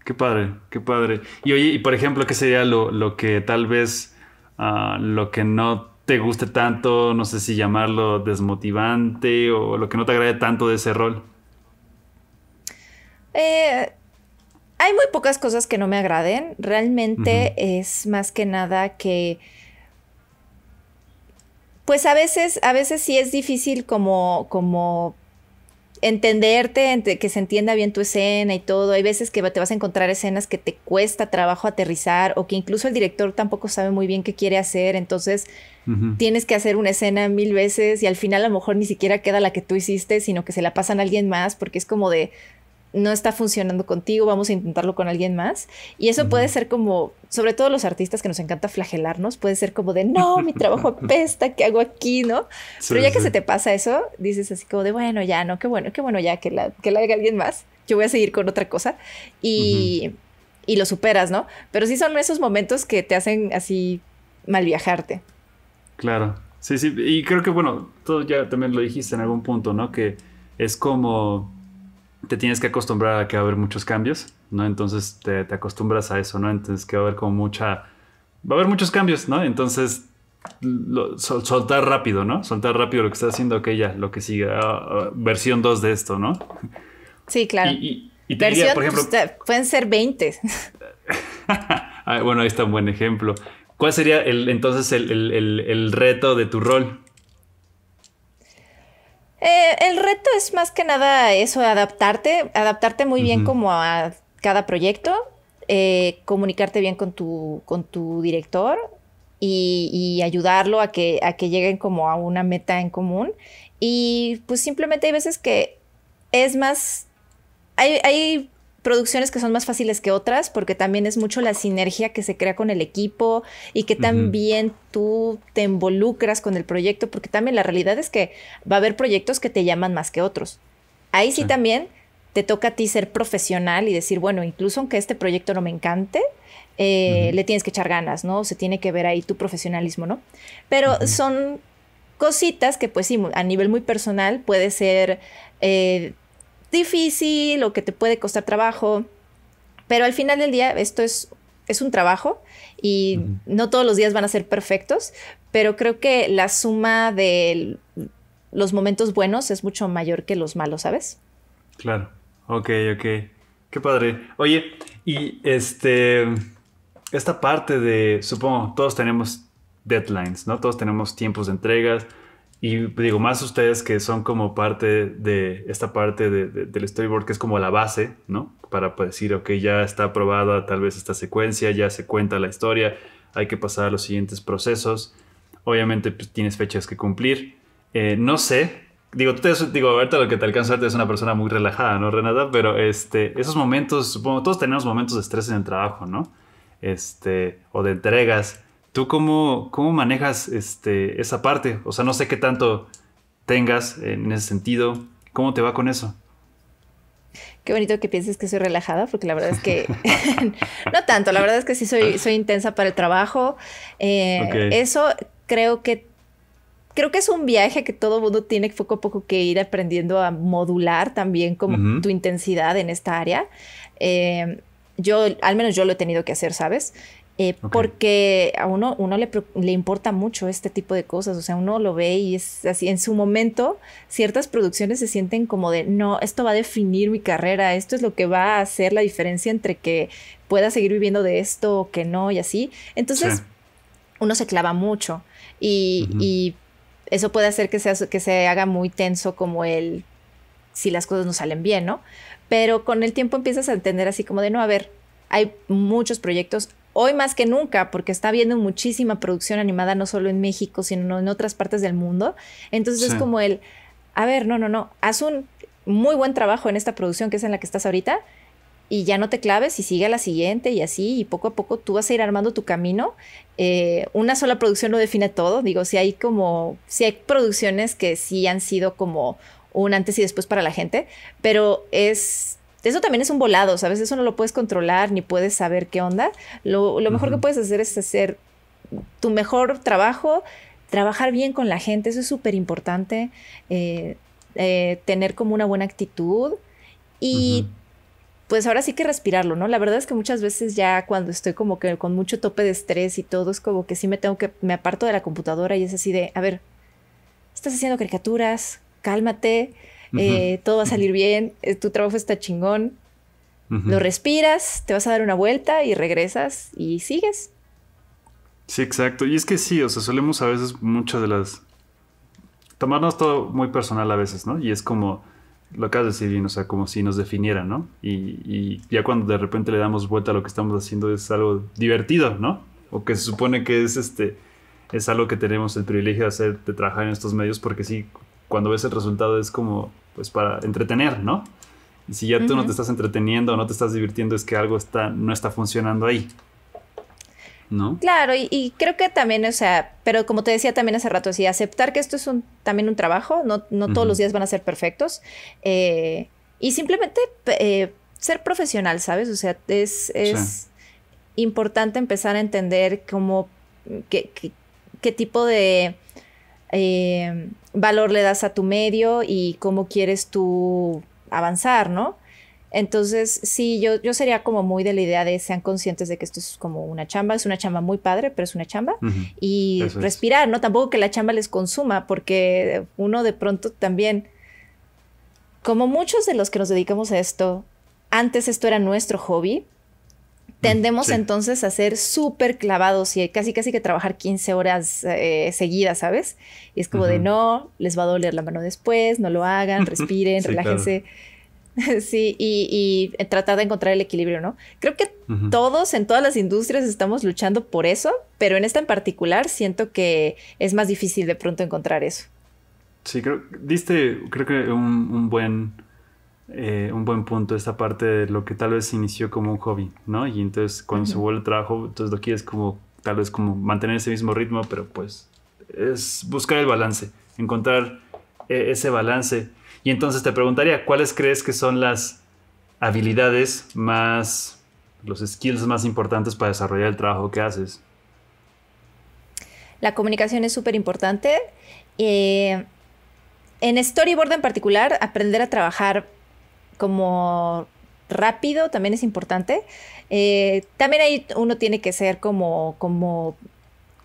Qué padre, qué padre. Y oye, y por ejemplo, ¿qué sería lo que tal vez, lo que no te guste tanto, no sé si llamarlo desmotivante o lo que no te agrade tanto de ese rol? Hay muy pocas cosas que no me agraden. Realmente es más que nada que, pues a veces sí es difícil como entenderte, que se entienda bien tu escena y todo. Hay veces que te vas a encontrar escenas que te cuesta trabajo aterrizar o que incluso el director tampoco sabe muy bien qué quiere hacer. Entonces tienes que hacer una escena 1000 veces y al final a lo mejor ni siquiera queda la que tú hiciste, sino que se la pasan a alguien más porque es como de no está funcionando contigo, vamos a intentarlo con alguien más. Y eso puede ser como, sobre todo los artistas que nos encanta flagelarnos, puede ser como de, no, mi trabajo apesta, ¿qué hago aquí, no? Sí, pero ya que se te pasa eso, dices así como de, bueno, ya, no, qué bueno ya que la haga alguien más. Yo voy a seguir con otra cosa. Y lo superas, ¿no? Pero sí son esos momentos que te hacen así mal viajarte. Claro. Sí, sí. Y creo que, bueno, tú ya también lo dijiste en algún punto, ¿no? Que es como te tienes que acostumbrar a que va a haber muchos cambios, ¿no? Entonces te acostumbras a eso, ¿no? Entonces que va a haber como va a haber muchos cambios, ¿no? Entonces soltar rápido, ¿no? Soltar rápido lo que estás haciendo, ok, ya, lo que sigue, versión 2 de esto, ¿no? Sí, claro. Y te versión, diría, por ejemplo... pues, pueden ser 20. Bueno, ahí está un buen ejemplo. ¿Cuál sería entonces el reto de tu rol? El reto es más que nada eso, adaptarte muy bien como a cada proyecto, comunicarte bien con tu director y ayudarlo a que lleguen como a una meta en común. Y pues simplemente hay veces que es más, hay producciones que son más fáciles que otras porque también es mucho la sinergia que se crea con el equipo y que también tú te involucras con el proyecto, porque también la realidad es que va a haber proyectos que te llaman más que otros. Ahí sí también te toca a ti ser profesional y decir, bueno, incluso aunque este proyecto no me encante, le tienes que echar ganas, ¿no? Se tiene que ver ahí tu profesionalismo, ¿no? Pero son cositas que pues sí, a nivel muy personal puede ser difícil o que te puede costar trabajo, pero al final del día esto es un trabajo y no todos los días van a ser perfectos, pero creo que la suma de los momentos buenos es mucho mayor que los malos, ¿sabes? Claro, ok. Qué padre. Oye, y esta parte de, supongo, todos tenemos deadlines, ¿no? Todos tenemos tiempos de entregas. Y digo, más ustedes que son como parte de esta parte del storyboard, que es como la base, ¿no? Para decir, ok, ya está aprobada tal vez esta secuencia, ya se cuenta la historia, hay que pasar a los siguientes procesos. Obviamente, pues, tienes fechas que cumplir. No sé, ahorita lo que te alcanza a ver es una persona muy relajada, ¿no, Renata? Pero esos momentos, supongo, todos tenemos momentos de estrés en el trabajo, ¿no? O de entregas. ¿Tú cómo manejas esa parte? O sea, no sé qué tanto tengas en ese sentido. ¿Cómo te va con eso? Qué bonito que pienses que soy relajada, porque la verdad es que no tanto. La verdad es que sí soy intensa para el trabajo. Eso creo que es un viaje que todo mundo tiene poco a poco que ir aprendiendo a modular también como tu intensidad en esta área. Al menos yo lo he tenido que hacer, ¿sabes? Porque a uno le importa mucho este tipo de cosas, o sea, uno lo ve y es así, en su momento ciertas producciones se sienten como de, no, esto va a definir mi carrera, esto es lo que va a hacer la diferencia entre que pueda seguir viviendo de esto o que no y así, entonces uno se clava mucho y eso puede hacer que se haga muy tenso como si las cosas no salen bien, ¿no? Pero con el tiempo empiezas a entender así como de, no, a ver, hay muchos proyectos. Hoy más que nunca, porque está habiendo muchísima producción animada, no solo en México, sino en otras partes del mundo. Entonces es como a ver, no, haz un muy buen trabajo en esta producción que es en la que estás ahorita y ya no te claves y sigue a la siguiente y así, y poco a poco tú vas a ir armando tu camino. Una sola producción no define todo, digo, si hay producciones que sí han sido como un antes y después para la gente, pero eso también es un volado, ¿sabes? Eso no lo puedes controlar ni puedes saber qué onda. Lo mejor que puedes hacer es hacer tu mejor trabajo, trabajar bien con la gente, eso es súper importante, tener como una buena actitud y pues ahora sí que respirarlo, ¿no? La verdad es que muchas veces ya cuando estoy como que con mucho tope de estrés y todo, es como que sí me aparto de la computadora y es así de, a ver, estás haciendo caricaturas, cálmate, todo va a salir bien, tu trabajo está chingón, lo respiras, te vas a dar una vuelta y regresas y sigues. Sí, exacto. Y es que sí, o sea, solemos a veces muchas de las... tomarnos todo muy personal a veces, ¿no? Y es como, lo acabas de decir bien, o sea, como si nos definiera, ¿no? Y ya cuando de repente le damos vuelta a lo que estamos haciendo es algo divertido, ¿no? O que se supone que es algo que tenemos el privilegio de hacer, de trabajar en estos medios, porque sí, cuando ves el resultado es como, pues para entretener, ¿no? Y si ya tú no te estás entreteniendo o no te estás divirtiendo, es que algo no está funcionando ahí, ¿no? Claro, y creo que también, o sea, pero como te decía también hace rato, así, aceptar que esto es también un trabajo, no todos los días van a ser perfectos, y simplemente ser profesional, ¿sabes? O sea, es importante empezar a entender qué tipo de valor le das a tu medio y cómo quieres tú avanzar, ¿no? Entonces, sí, yo sería como muy de la idea de sean conscientes de que esto es como una chamba, es una chamba muy padre, pero es una chamba. Y eso respirar, ¿no? Tampoco que la chamba les consuma, porque uno de pronto también, como muchos de los que nos dedicamos a esto, antes esto era nuestro hobby, tendemos entonces a ser súper clavados y casi que trabajar 15 horas seguidas, ¿sabes? Y es como de no, les va a doler la mano después, no lo hagan, respiren, relájense. Claro. Sí, y tratar de encontrar el equilibrio, ¿no? Creo que todos en todas las industrias estamos luchando por eso, pero en esta en particular siento que es más difícil de pronto encontrar eso. Sí, creo que un buen punto esta parte de lo que tal vez inició como un hobby, ¿no? Y entonces cuando se vuelve trabajo, entonces lo quieres como tal vez como mantener ese mismo ritmo, pero pues es buscar el balance, encontrar ese balance. Y entonces te preguntaría, ¿cuáles crees que son las habilidades los skills más importantes para desarrollar el trabajo que haces? La comunicación es súper importante. En storyboard en particular, aprender a trabajar como rápido también es importante. También ahí uno tiene que ser como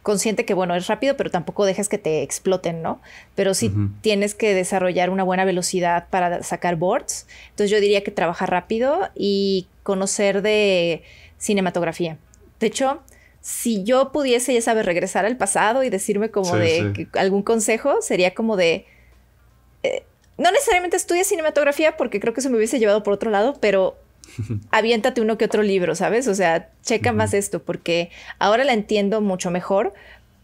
consciente que, bueno, es rápido, pero tampoco dejes que te exploten, ¿no? Pero sí tienes que desarrollar una buena velocidad para sacar boards. Entonces yo diría que trabajar rápido y conocer de cinematografía. De hecho, si yo pudiese, ya sabes, regresar al pasado y decirme como algún consejo, sería como de... no necesariamente estudies cinematografía porque creo que eso me hubiese llevado por otro lado, pero... aviéntate uno que otro libro, ¿sabes? O sea, checa más esto, porque ahora la entiendo mucho mejor,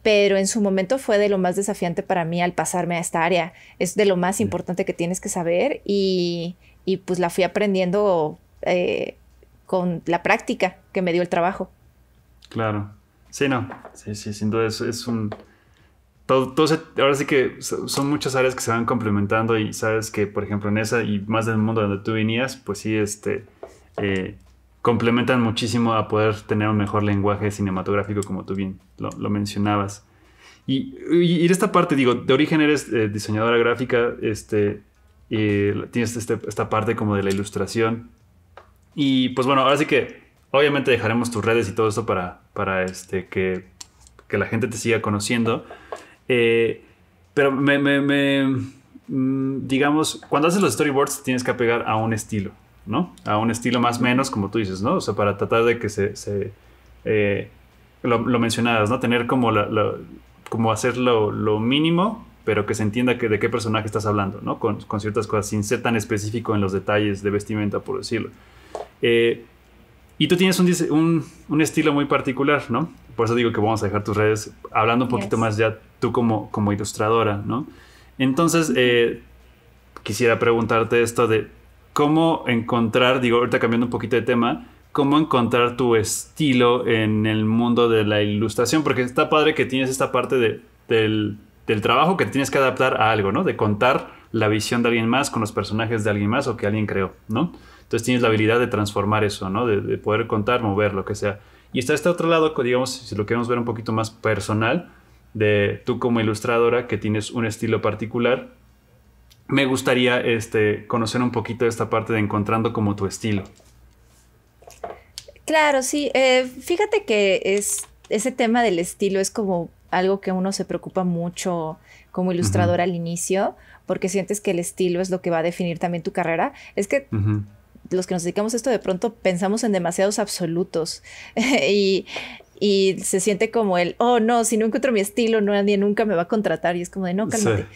pero en su momento fue de lo más desafiante para mí al pasarme a esta área. Es de lo más importante que tienes que saber y pues la fui aprendiendo con la práctica que me dio el trabajo. Claro. Sí, no. Sí, sin duda es un... ahora sí que son muchas áreas que se van complementando y sabes que, por ejemplo, en esa y más del mundo donde tú venías, pues sí, complementan muchísimo a poder tener un mejor lenguaje cinematográfico, como tú bien lo mencionabas. Y de esta parte, digo, de origen eres diseñadora gráfica, tienes esta parte como de la ilustración. Y pues bueno, ahora sí que obviamente dejaremos tus redes y todo esto para que la gente te siga conociendo. Pero digamos, cuando haces los storyboards tienes que apegar a un estilo, ¿no? A un estilo más o menos, como tú dices, ¿no? O sea, para tratar de que lo mencionabas, ¿no? Tener como como hacer lo mínimo, pero que se entienda de qué personaje estás hablando, ¿no? Con ciertas cosas, sin ser tan específico en los detalles de vestimenta, por decirlo. Y tú tienes un estilo muy particular, ¿no? Por eso digo que vamos a dejar tus redes hablando un poquito más ya tú como ilustradora, ¿no? Entonces, quisiera preguntarte esto de cómo encontrar, digo, ahorita cambiando un poquito de tema, cómo encontrar tu estilo en el mundo de la ilustración, porque está padre que tienes esta parte del trabajo que tienes que adaptar a algo, ¿no? De contar la visión de alguien más con los personajes de alguien más o que alguien creó, ¿no? Entonces tienes la habilidad de transformar eso, ¿no? De poder contar, mover, lo que sea. Y está este otro lado, digamos, si lo queremos ver un poquito más personal, de tú como ilustradora que tienes un estilo particular. Me gustaría conocer un poquito de esta parte de encontrando como tu estilo. Claro, sí. Fíjate que ese tema del estilo es como algo que uno se preocupa mucho como ilustrador al inicio, porque sientes que el estilo es lo que va a definir también tu carrera. Es que los que nos dedicamos a esto de pronto pensamos en demasiados absolutos y se siente como oh no, si no encuentro mi estilo, nadie nunca me va a contratar. Y es como de, no, cálmate. Sí.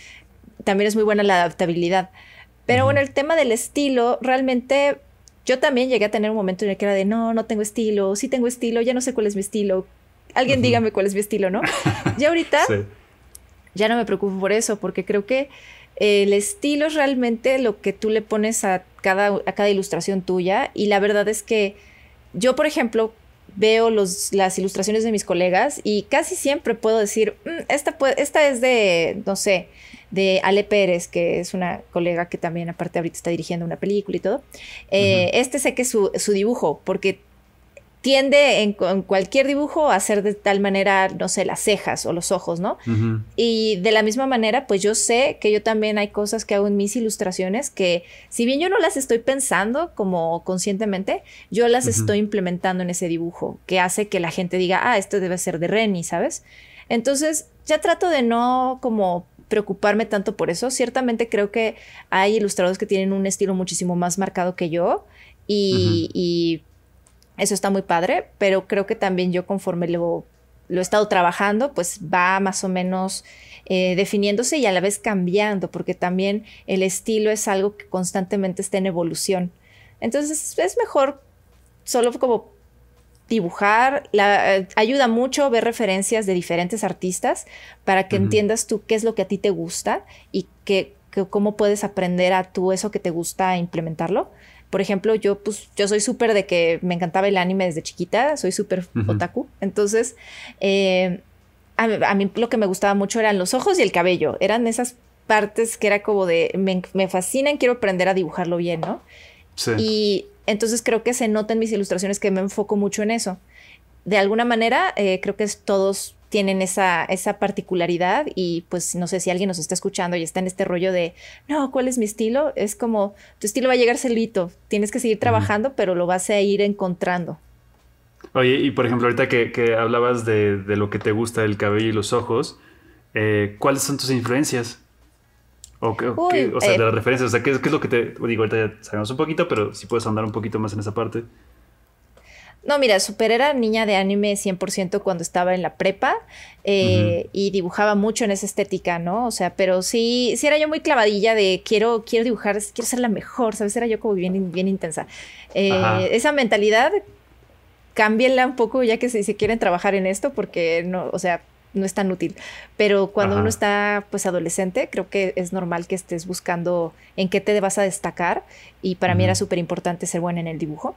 También es muy buena la adaptabilidad. Pero bueno, el tema del estilo, realmente yo también llegué a tener un momento en el que era de, no tengo estilo, sí tengo estilo, ya no sé cuál es mi estilo. Alguien dígame cuál es mi estilo, ¿no? Y ahorita ya no me preocupo por eso, porque creo que el estilo es realmente lo que tú le pones a cada ilustración tuya. Y la verdad es que yo, por ejemplo, veo las ilustraciones de mis colegas y casi siempre puedo decir, esta es de, no sé, de Ale Pérez, que es una colega que también aparte ahorita está dirigiendo una película y todo. Sé que es su dibujo, porque tiende en cualquier dibujo a hacer de tal manera, no sé, las cejas o los ojos, ¿no? Y de la misma manera, pues yo sé que yo también hay cosas que hago en mis ilustraciones que, si bien yo no las estoy pensando como conscientemente, yo las estoy implementando en ese dibujo, que hace que la gente diga, esto debe ser de Renny, ¿sabes? Entonces, ya trato de no como preocuparme tanto por eso. Ciertamente creo que hay ilustradores que tienen un estilo muchísimo más marcado que yo y eso está muy padre, pero creo que también yo conforme lo he estado trabajando, pues va más o menos definiéndose y a la vez cambiando, porque también el estilo es algo que constantemente está en evolución. Entonces es mejor solo como dibujar. Ayuda mucho ver referencias de diferentes artistas para que entiendas tú qué es lo que a ti te gusta y cómo puedes aprender a tú eso que te gusta implementarlo. Por ejemplo, yo soy súper de que me encantaba el anime desde chiquita, soy súper otaku. Entonces, a mí lo que me gustaba mucho eran los ojos y el cabello. Eran esas partes que era como de, me fascinan, quiero aprender a dibujarlo bien, ¿no? Sí. Y entonces creo que se nota en mis ilustraciones que me enfoco mucho en eso. De alguna manera, creo que todos tienen esa particularidad y pues no sé si alguien nos está escuchando y está en este rollo de, no, ¿cuál es mi estilo? Es como, tu estilo va a llegar solito, tienes que seguir trabajando, pero lo vas a ir encontrando. Oye, y por ejemplo, ahorita que hablabas de lo que te gusta del cabello y los ojos, ¿cuáles son tus influencias? De las referencias, o sea, ¿qué es lo que digo, ahorita ya sabemos un poquito, pero si puedes andar un poquito más en esa parte. No, mira, era niña de anime 100% cuando estaba en la prepa y dibujaba mucho en esa estética, ¿no? O sea, pero sí era yo muy clavadilla de quiero dibujar, quiero ser la mejor, ¿sabes? Era yo como bien intensa. Esa mentalidad, cámbienla un poco ya que si quieren trabajar en esto porque no, o sea, no es tan útil. Pero cuando uno está pues adolescente, creo que es normal que estés buscando en qué te vas a destacar y para mí era súper importante ser buena en el dibujo.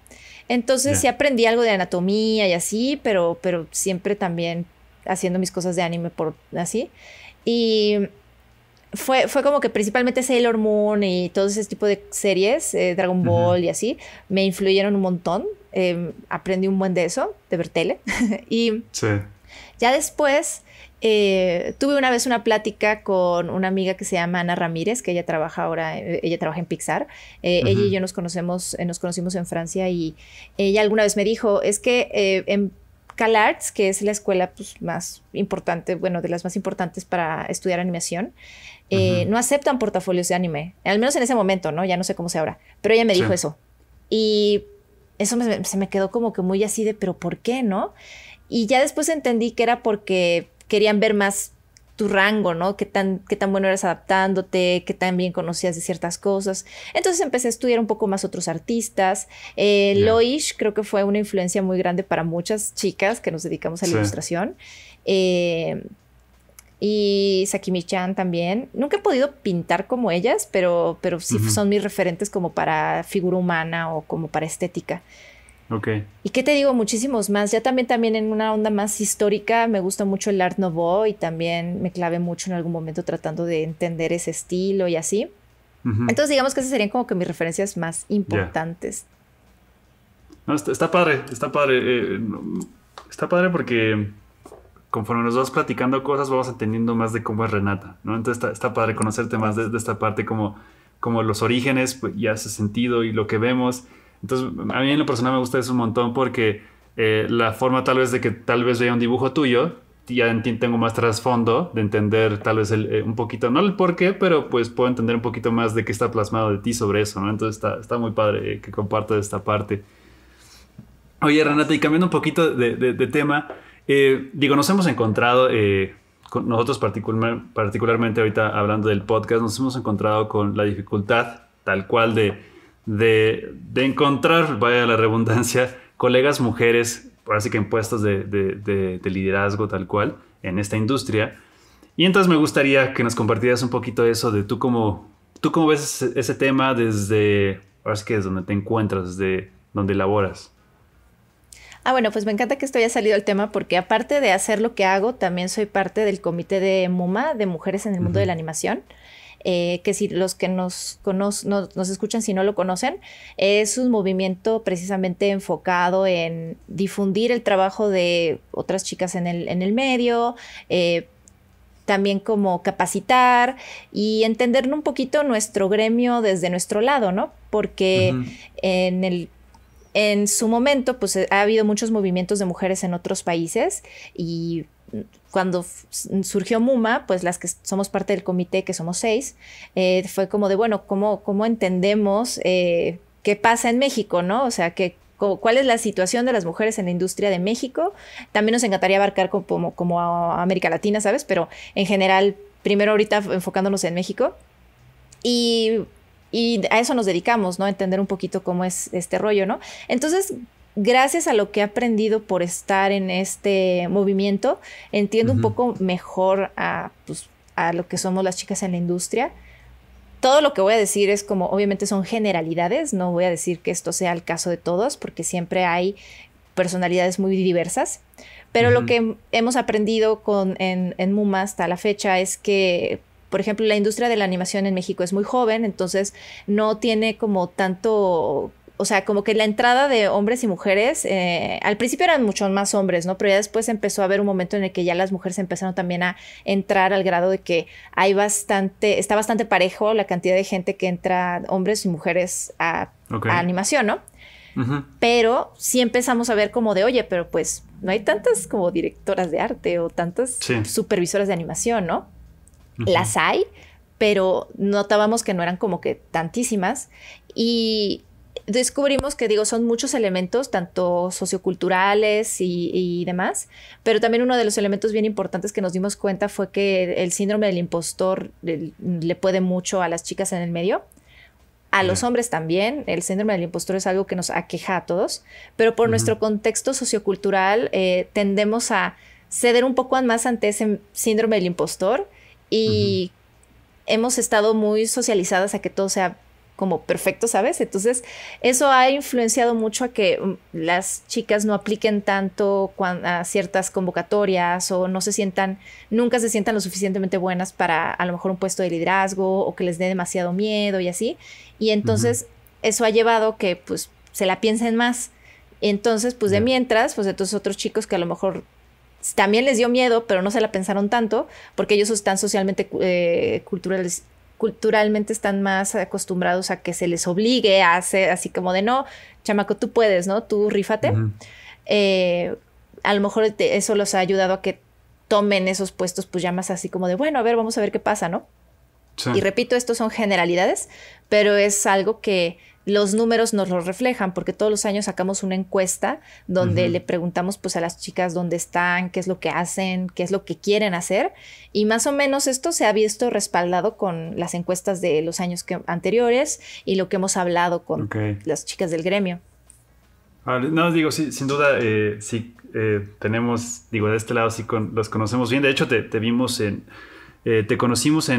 Entonces sí aprendí algo de anatomía y así, pero siempre también haciendo mis cosas de anime así. Y fue como que principalmente Sailor Moon y todo ese tipo de series, Dragon Ball y así, me influyeron un montón. Aprendí un buen de eso, de ver tele. Y ya después tuve una vez una plática con una amiga que se llama Ana Ramírez, que ella trabaja en Pixar. Ella y yo nos conocimos en Francia y ella alguna vez me dijo, es que en CalArts, que es la escuela pues, más importante, bueno, de las más importantes para estudiar animación, no aceptan portafolios de anime, al menos en ese momento, ¿no? Ya no sé cómo sea ahora, pero ella me dijo eso. Y eso se me quedó como que muy así de, ¿pero por qué, no? Y ya después entendí que era porque querían ver más tu rango, ¿no? Qué tan bueno eras adaptándote, qué tan bien conocías de ciertas cosas. Entonces empecé a estudiar un poco más otros artistas. Loish creo que fue una influencia muy grande para muchas chicas que nos dedicamos a la ilustración. Y Sakimi-chan también. Nunca he podido pintar como ellas, pero sí son mis referentes como para figura humana o como para estética. Ok. ¿Y qué te digo? Muchísimos más. Ya también en una onda más histórica me gusta mucho el Art Nouveau y también me clavé mucho en algún momento tratando de entender ese estilo y así. Entonces digamos que esas serían como que mis referencias más importantes. No, está padre, está padre. Está padre porque conforme nos vas platicando cosas, vamos entendiendo más de cómo es Renata, ¿no? Entonces está padre conocerte más de esta parte, como los orígenes, pues, ya hace sentido y lo que vemos. Entonces, a mí en lo personal me gusta eso un montón porque la forma tal vez de que tal vez vea un dibujo tuyo, ya tengo más trasfondo de entender tal vez un poquito, no el por qué, pero pues puedo entender un poquito más de qué está plasmado de ti sobre eso, ¿no? Entonces está muy padre que compartas esta parte. Oye, Renata, y cambiando un poquito de tema, digo, nos hemos encontrado, nosotros particularmente ahorita hablando del podcast, nos hemos encontrado con la dificultad tal cual de encontrar, vaya la redundancia, colegas mujeres, ahora sí que en puestos de liderazgo tal cual en esta industria. Y entonces me gustaría que nos compartieras un poquito eso de tú cómo ves ese tema desde, ahora sí que desde donde te encuentras, desde donde laboras. Bueno, pues me encanta que esto haya salido el tema porque aparte de hacer lo que hago, también soy parte del comité de MUMA, de Mujeres en el Mundo de la Animación. Que si los que nos escuchan, si no lo conocen, es un movimiento precisamente enfocado en difundir el trabajo de otras chicas en el medio, también como capacitar y entender un poquito nuestro gremio desde nuestro lado, ¿no? Porque en su momento, pues ha habido muchos movimientos de mujeres en otros países y cuando surgió MUMA, pues las que somos parte del comité, que somos 6, fue como de, bueno, ¿cómo entendemos qué pasa en México, ¿no? O sea, ¿cuál es la situación de las mujeres en la industria de México? También nos encantaría abarcar como a América Latina, ¿sabes? Pero en general, primero ahorita enfocándonos en México. Y a eso nos dedicamos, ¿no? A entender un poquito cómo es este rollo, ¿no? Entonces, gracias a lo que he aprendido por estar en este movimiento, entiendo un poco mejor a lo que somos las chicas en la industria. Todo lo que voy a decir es como, obviamente son generalidades, no voy a decir que esto sea el caso de todos, porque siempre hay personalidades muy diversas, pero lo que hemos aprendido en MUMA hasta la fecha es que, por ejemplo, la industria de la animación en México es muy joven, entonces no tiene como tanto, o sea, como que la entrada de hombres y mujeres, al principio eran muchos más hombres, ¿no? Pero ya después empezó a haber un momento en el que ya las mujeres empezaron también a entrar al grado de que está bastante parejo la cantidad de gente que entra, hombres y mujeres a animación, ¿no? Pero sí empezamos a ver como de, oye, pero pues no hay tantas como directoras de arte o tantas supervisoras de animación, ¿no? Las hay, pero notábamos que no eran como que tantísimas y descubrimos que, digo, son muchos elementos, tanto socioculturales y demás, pero también uno de los elementos bien importantes que nos dimos cuenta fue que el síndrome del impostor le puede mucho a las chicas en el medio. A los hombres también, el síndrome del impostor es algo que nos aqueja a todos, pero por nuestro contexto sociocultural tendemos a ceder un poco más ante ese síndrome del impostor y hemos estado muy socializadas a que todo sea como perfecto, ¿sabes? Entonces eso ha influenciado mucho a que las chicas no apliquen tanto a ciertas convocatorias o nunca se sientan lo suficientemente buenas para a lo mejor un puesto de liderazgo o que les dé demasiado miedo y así. Y entonces eso ha llevado que pues se la piensen más. Entonces pues de mientras, pues entonces otros chicos que a lo mejor también les dio miedo, pero no se la pensaron tanto porque ellos están socialmente, culturalmente están más acostumbrados a que se les obligue a hacer así como de no, chamaco, tú puedes, ¿no? Tú rífate. A lo mejor eso los ha ayudado a que tomen esos puestos pues ya más así como de bueno, a ver, vamos a ver qué pasa, ¿no? Sí. Y repito, esto son generalidades, pero es algo que los números nos lo reflejan porque todos los años sacamos una encuesta donde le preguntamos pues a las chicas dónde están, qué es lo que hacen, qué es lo que quieren hacer y más o menos esto se ha visto respaldado con las encuestas de los años anteriores y lo que hemos hablado con las chicas del gremio. No, digo, sí, sin duda, sí, tenemos, digo, de este lado sí los conocemos bien. De hecho, te vimos te conocimos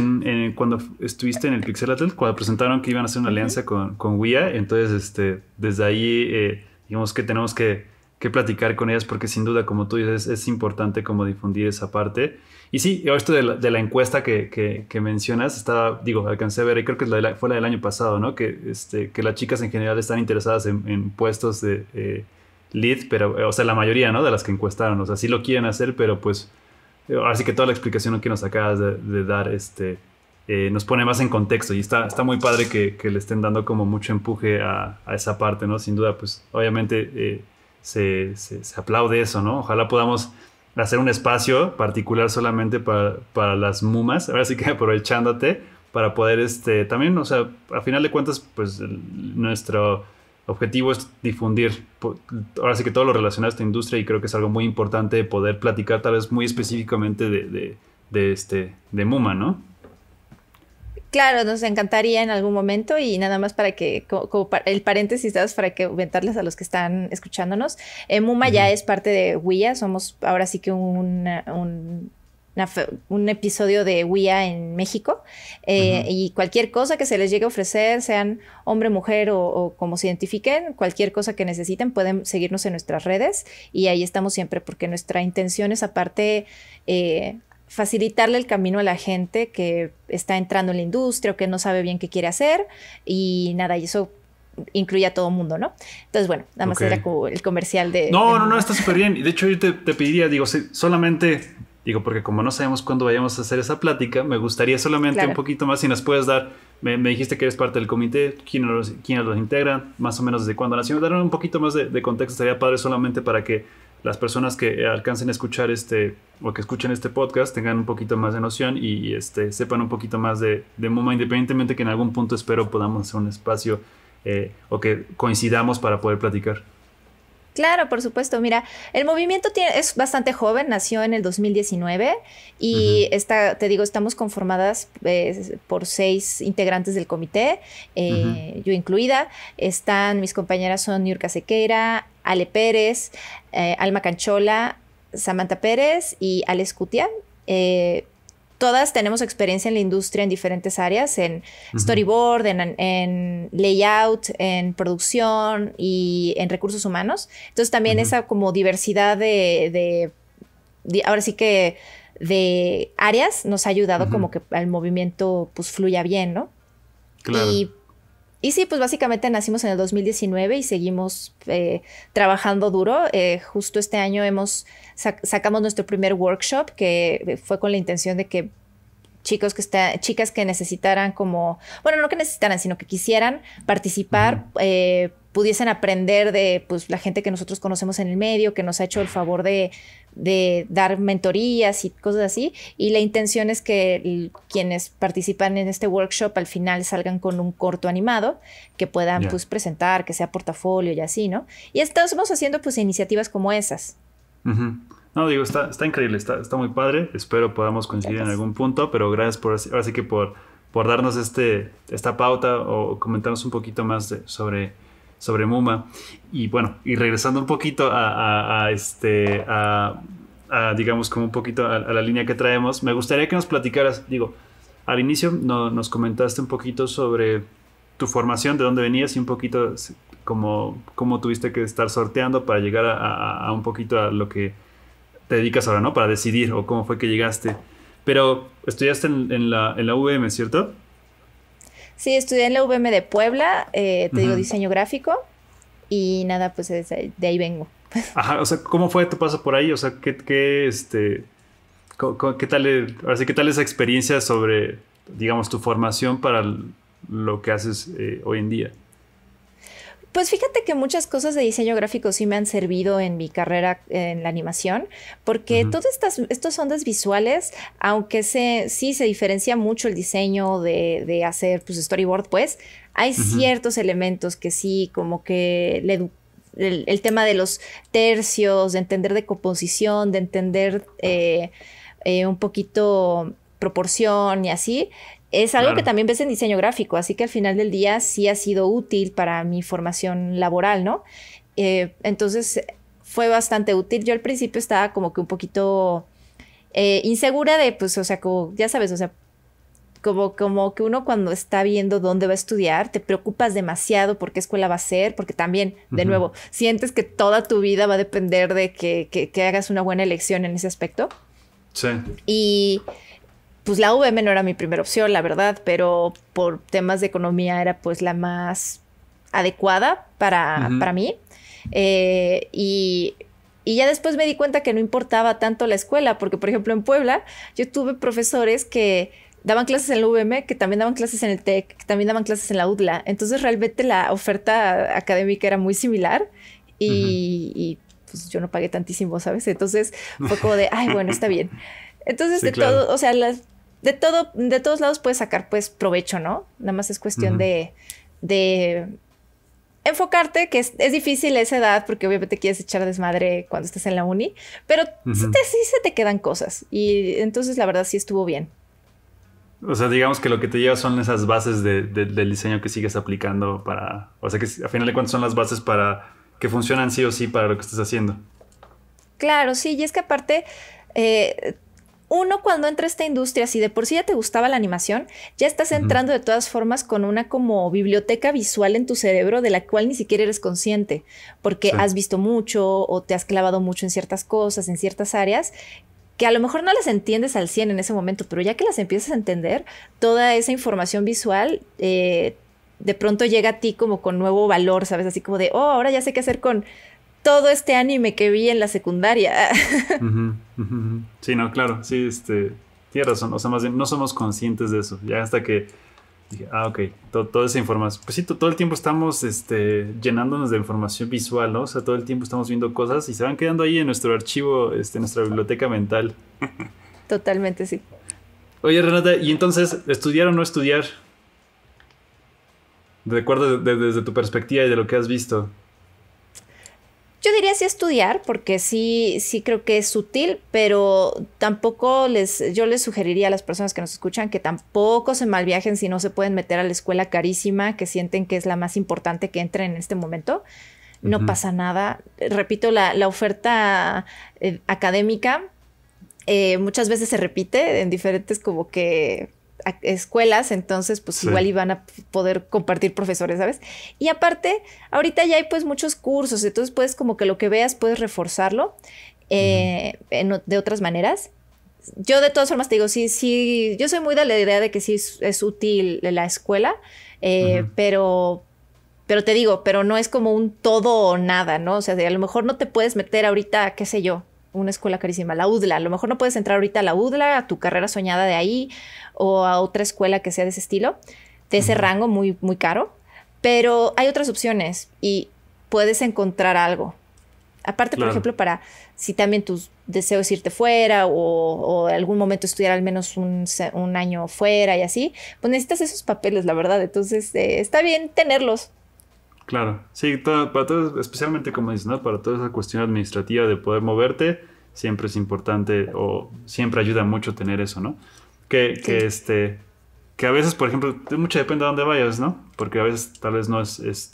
cuando estuviste en el Pixelatel, cuando presentaron que iban a hacer una alianza con WIA. Entonces, desde ahí, digamos que tenemos que platicar con ellas porque sin duda, como tú dices, es importante como difundir esa parte. Y sí, esto de la encuesta que mencionas, digo, alcancé a ver, y creo que fue la del año pasado, ¿no? Que las chicas en general están interesadas en puestos de lead, pero, o sea, la mayoría, ¿no? De las que encuestaron, o sea, sí lo quieren hacer, pero pues, así que toda la explicación que nos acabas de dar, nos pone más en contexto y está muy padre que le estén dando como mucho empuje a esa parte, ¿no? Sin duda, pues, obviamente se aplaude eso, ¿no? Ojalá podamos hacer un espacio particular solamente para las mumas, ahora sí que aprovechándote para poder también, o sea, a final de cuentas, pues nuestro objetivo es difundir ahora sí que todo lo relacionado a esta industria y creo que es algo muy importante poder platicar tal vez muy específicamente de Muma, ¿no? Claro, nos encantaría en algún momento y nada más para que, el paréntesis, ¿sabes? Para que comentarles a los que están escuchándonos. Muma ya es parte de WIA, somos ahora sí que un episodio de WIA en México y cualquier cosa que se les llegue a ofrecer, sean hombre, mujer o como se identifiquen, cualquier cosa que necesiten pueden seguirnos en nuestras redes y ahí estamos siempre porque nuestra intención es aparte facilitarle el camino a la gente que está entrando en la industria o que no sabe bien qué quiere hacer y nada, y eso incluye a todo mundo, ¿no? Entonces, bueno, nada más era como el comercial de... No, está súper bien. Y de hecho yo te pediría, digo, solamente, digo, porque como no sabemos cuándo vayamos a hacer esa plática, me gustaría solamente un poquito más si nos puedes dar, me dijiste que eres parte del comité, quiénes los integran, más o menos desde cuándo nació, dar un poquito más de contexto, estaría padre solamente para que las personas que alcancen a escuchar o que escuchen este podcast tengan un poquito más de noción y sepan un poquito más de Muma, independientemente que en algún punto espero podamos hacer un espacio o que coincidamos para poder platicar. Claro, por supuesto. Mira, el movimiento es bastante joven, nació en el 2019 y te digo, estamos conformadas por 6 integrantes del comité, yo incluida. Mis compañeras son Niurka Sequeira, Ale Pérez, Alma Canchola, Samantha Pérez y Ale Scutia. Todas tenemos experiencia en la industria en diferentes áreas, en storyboard, en layout, en producción y en recursos humanos. Entonces también esa como diversidad ahora sí que de áreas nos ha ayudado como que al movimiento pues fluya bien, ¿no? Claro. Y sí, pues básicamente nacimos en el 2019 y seguimos trabajando duro. Justo este año sacamos nuestro primer workshop que fue con la intención de que chicas que necesitaran como, bueno, no que necesitaran, sino que quisieran participar, pudiesen aprender de pues, la gente que nosotros conocemos en el medio, que nos ha hecho el favor de dar mentorías y cosas así. Y la intención es que quienes participan en este workshop al final salgan con un corto animado que puedan pues presentar, que sea portafolio y así, ¿no? Y estamos haciendo pues iniciativas como esas. No, digo, está increíble, está muy padre. Espero podamos coincidir en algún punto, pero gracias ahora sí que por darnos esta pauta o comentarnos un poquito más sobre Muma. Y bueno, y regresando un poquito a digamos como un poquito a la línea que traemos, me gustaría que nos platicaras, digo, al inicio nos comentaste un poquito sobre tu formación, de dónde venías y un poquito cómo tuviste que estar sorteando para llegar a un poquito a lo que te dedicas ahora, ¿no? Para decidir o cómo fue que llegaste. Pero estudiaste en la UVM, ¿cierto? Sí, estudié en la UVM de Puebla, te digo diseño gráfico y nada, pues de ahí vengo. Ajá, o sea, ¿cómo fue tu paso por ahí? O sea, ¿qué tal, ahora sí, qué tal esa experiencia sobre, digamos, tu formación para lo que haces hoy en día? Pues fíjate que muchas cosas de diseño gráfico sí me han servido en mi carrera en la animación, porque todas estas ondas visuales, aunque sí se diferencia mucho el diseño de hacer pues, storyboard, pues hay ciertos elementos que sí, como que el tema de los tercios, de entender de composición, de entender un poquito proporción y así. Es algo que también ves en diseño gráfico, así que al final del día sí ha sido útil para mi formación laboral, ¿no? Entonces fue bastante útil. Yo al principio estaba como que un poquito insegura de, pues, o sea, como, ya sabes, o sea, como que uno cuando está viendo dónde va a estudiar, te preocupas demasiado por qué escuela va a ser, porque también, de nuevo, sientes que toda tu vida va a depender de que hagas una buena elección en ese aspecto. Sí. Y pues la UVM no era mi primera opción, la verdad, pero por temas de economía era pues la más adecuada para mí. Y ya después me di cuenta que no importaba tanto la escuela, porque por ejemplo en Puebla yo tuve profesores que daban clases en la UVM, que también daban clases en el TEC, que también daban clases en la UDLA. Entonces realmente la oferta académica era muy similar y pues yo no pagué tantísimo, ¿sabes? Entonces fue como de, ay, bueno, está bien. Entonces, sí, claro. Todo, o sea, de todos lados puedes sacar pues provecho, ¿no? Nada más es cuestión de enfocarte, que es difícil a esa edad porque obviamente quieres echar desmadre cuando estás en la uni, pero sí se te quedan cosas y entonces la verdad sí estuvo bien. O sea, digamos que lo que te lleva son esas bases del diseño que sigues aplicando para... O sea, que a final de cuentas son las bases para que funcionan sí o sí para lo que estás haciendo. Claro, sí. Y es que aparte, uno cuando entra a esta industria, si de por sí ya te gustaba la animación, ya estás entrando de todas formas con una como biblioteca visual en tu cerebro de la cual ni siquiera eres consciente, porque has visto mucho o te has clavado mucho en ciertas cosas, en ciertas áreas, que a lo mejor no las entiendes al 100 en ese momento, pero ya que las empiezas a entender, toda esa información visual de pronto llega a ti como con nuevo valor, ¿sabes? Así como de, oh, ahora ya sé qué hacer con todo este anime que vi en la secundaria. Sí, no, claro, sí, tienes razón, o sea, más bien no somos conscientes de eso, ya hasta que dije, ok, toda esa información, pues sí, todo el tiempo estamos llenándonos de información visual, ¿no? O sea, todo el tiempo estamos viendo cosas y se van quedando ahí en nuestro archivo, en nuestra biblioteca mental. Totalmente, sí. Oye, Renata, ¿y entonces estudiar o no estudiar? De acuerdo desde tu perspectiva y de lo que has visto. Yo diría sí estudiar, porque sí creo que es útil, pero tampoco yo les sugeriría a las personas que nos escuchan que tampoco se malviajen si no se pueden meter a la escuela carísima, que sienten que es la más importante que entren en este momento. No pasa nada. Repito, la oferta académica muchas veces se repite en diferentes como que escuelas, entonces pues igual iban a poder compartir profesores, ¿sabes? Y aparte, ahorita ya hay pues muchos cursos, entonces puedes como que lo que veas puedes reforzarlo de otras maneras. Yo de todas formas te digo, sí, yo soy muy de la idea de que sí es útil la escuela, pero te digo, pero no es como un todo o nada, ¿no? O sea, a lo mejor no te puedes meter ahorita, qué sé yo, una escuela carísima, la UDLA. A lo mejor no puedes entrar ahorita a la UDLA, a tu carrera soñada de ahí, o a otra escuela que sea de ese estilo, de ese rango muy, muy caro. Pero hay otras opciones y puedes encontrar algo. Aparte, por ejemplo, para si también tus deseos irte fuera o algún momento estudiar al menos un año fuera y así, pues necesitas esos papeles, la verdad. Entonces, está bien tenerlos. Claro, sí, para todo, especialmente como dices, ¿no? Para toda esa cuestión administrativa de poder moverte, siempre es importante o siempre ayuda mucho tener eso, ¿no? Que a veces, por ejemplo, mucho depende de dónde vayas, ¿no? Porque a veces tal vez no es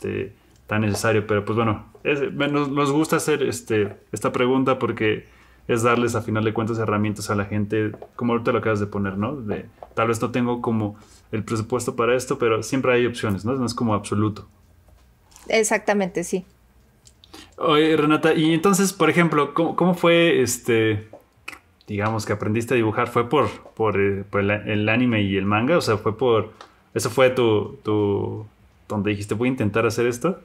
tan necesario, pero pues bueno, nos gusta hacer esta pregunta porque es darles a final de cuentas herramientas a la gente, como ahorita lo acabas de poner, ¿no? Tal vez no tengo como el presupuesto para esto, pero siempre hay opciones, ¿no? No es como absoluto. Exactamente, sí. Oye, Renata, y entonces, por ejemplo, ¿cómo fue digamos que aprendiste a dibujar? ¿Fue por el anime y el manga? O sea, ¿eso fue donde dijiste voy a intentar hacer esto?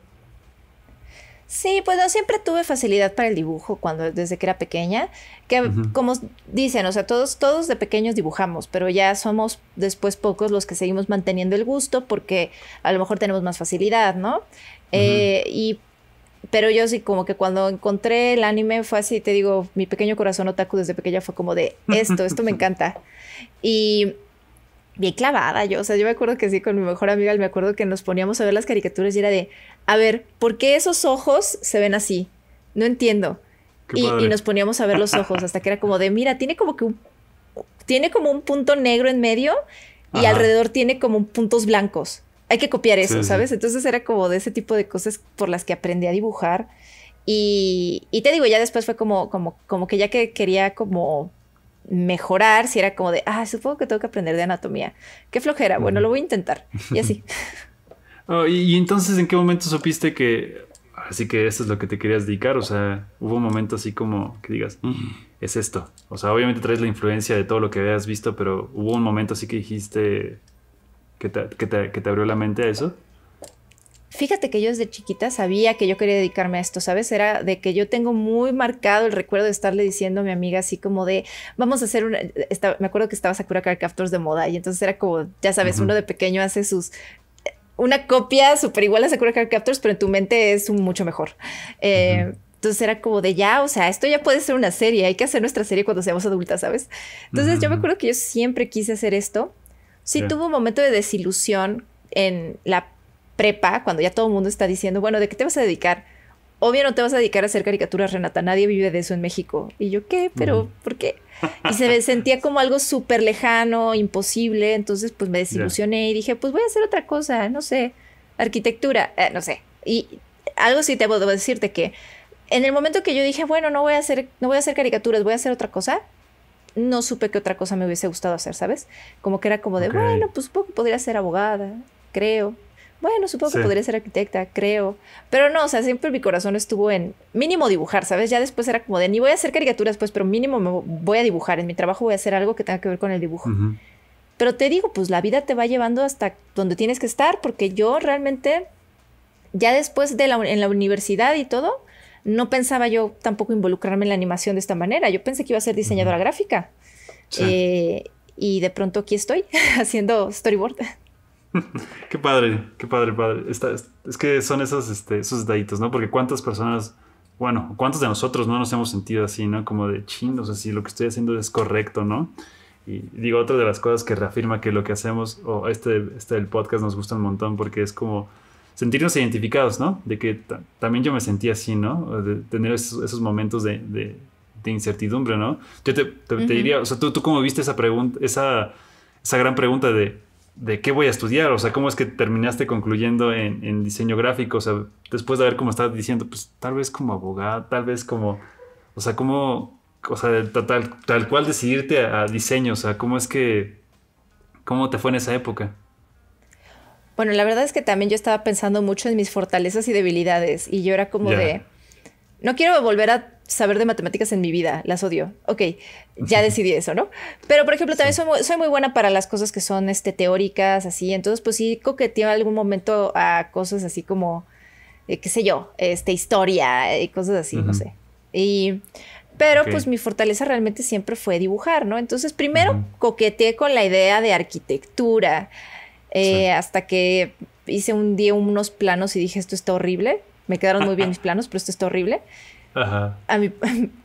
Sí, pues yo siempre tuve facilidad para el dibujo desde que era pequeña, que como dicen, o sea, todos de pequeños dibujamos, pero ya somos después pocos los que seguimos manteniendo el gusto porque a lo mejor tenemos más facilidad, ¿no? Pero yo sí como que cuando encontré el anime fue así, te digo, mi pequeño corazón otaku desde pequeña fue como de esto me encanta. Y bien clavada yo, o sea, yo me acuerdo que sí, con mi mejor amiga, me acuerdo que nos poníamos a ver las caricaturas y era de, a ver, ¿por qué esos ojos se ven así? No entiendo. Y nos poníamos a ver los ojos hasta que era como de, mira, tiene como un punto negro en medio y alrededor tiene como puntos blancos. hay que copiar eso, Sí, sí. ¿sabes? Entonces era como de ese tipo de cosas por las que aprendí a dibujar. Y te digo, ya después fue como que ya que quería como mejorar, si era como de, supongo que tengo que aprender de anatomía. Qué flojera, bueno, lo voy a intentar. Y así. Oh, y entonces, ¿en qué momento supiste que así que eso es lo que te querías dedicar? O sea, hubo un momento así como que digas, es esto. O sea, obviamente traes la influencia de todo lo que habías visto, pero hubo un momento así que dijiste que te abrió la mente a eso. Fíjate que yo desde chiquita sabía que yo quería dedicarme a esto, ¿sabes? Era de que yo tengo muy marcado el recuerdo de estarle diciendo a mi amiga así como de, vamos a hacer una... me acuerdo que estaba Sakura Card Captors de moda y entonces era como, ya sabes, uno de pequeño hace una copia súper igual a Sakura Card Captors, pero en tu mente es mucho mejor. Entonces era como de ya, o sea, esto ya puede ser una serie, hay que hacer nuestra serie cuando seamos adultas, ¿sabes? Entonces yo me acuerdo que yo siempre quise hacer esto. Sí, tuve un momento de desilusión en la prepa, cuando ya todo el mundo está diciendo, bueno, ¿de qué te vas a dedicar? Obvio no te vas a dedicar a hacer caricaturas, Renata, nadie vive de eso en México. Y yo, ¿qué? ¿Pero por qué? Y sentía como algo súper lejano, imposible, entonces pues me desilusioné y dije, pues voy a hacer otra cosa, no sé, arquitectura, no sé. Y algo sí debo decirte que en el momento que yo dije, bueno, no voy a hacer caricaturas, voy a hacer otra cosa, no supe qué otra cosa me hubiese gustado hacer, ¿sabes? Como que era como de, bueno, pues supongo que podría ser abogada, creo. Bueno, supongo que podría ser arquitecta, creo. Pero no, o sea, siempre mi corazón estuvo en mínimo dibujar, ¿sabes? Ya después era como de, ni voy a hacer caricaturas, pues, pero mínimo me voy a dibujar. En mi trabajo voy a hacer algo que tenga que ver con el dibujo. Pero te digo, pues la vida te va llevando hasta donde tienes que estar, porque yo realmente, ya después de en la universidad y todo, no pensaba yo tampoco involucrarme en la animación de esta manera. Yo pensé que iba a ser diseñadora gráfica. Sí. Y de pronto aquí estoy haciendo storyboard. Qué padre, padre. Es que son esos detallitos, ¿no? Porque cuántas personas, bueno, cuántos de nosotros no nos hemos sentido así, ¿no? Como de chinos, así, lo que estoy haciendo es correcto, ¿no? Y digo, otra de las cosas que reafirma que lo que hacemos, o del podcast nos gusta un montón, porque es como sentirnos identificados, ¿no? De que también yo me sentí así, ¿no? De tener esos momentos de incertidumbre, ¿no? Yo te diría, o sea, ¿tú cómo viste esa pregunta, esa gran pregunta de qué voy a estudiar? O sea, ¿cómo es que terminaste concluyendo en diseño gráfico? O sea, después de haber, como estabas diciendo, pues tal vez como abogada, tal vez como, o sea, ¿cómo, o sea, tal cual decidirte a diseño? O sea, ¿cómo te fue en esa época? Bueno, la verdad es que también yo estaba pensando mucho en mis fortalezas y debilidades y yo era como de, no quiero volver a saber de matemáticas en mi vida, las odio. Ok, ya decidí eso, ¿no? Pero, por ejemplo, también soy muy buena para las cosas que son teóricas, así. Entonces, pues sí coqueteo en algún momento a cosas así como, qué sé yo, historia y cosas así, no sé. Pero pues mi fortaleza realmente siempre fue dibujar, ¿no? Entonces, primero coqueteé con la idea de arquitectura, hasta que hice un día unos planos y dije, esto está horrible. Me quedaron muy bien mis planos, pero esto está horrible. Ajá.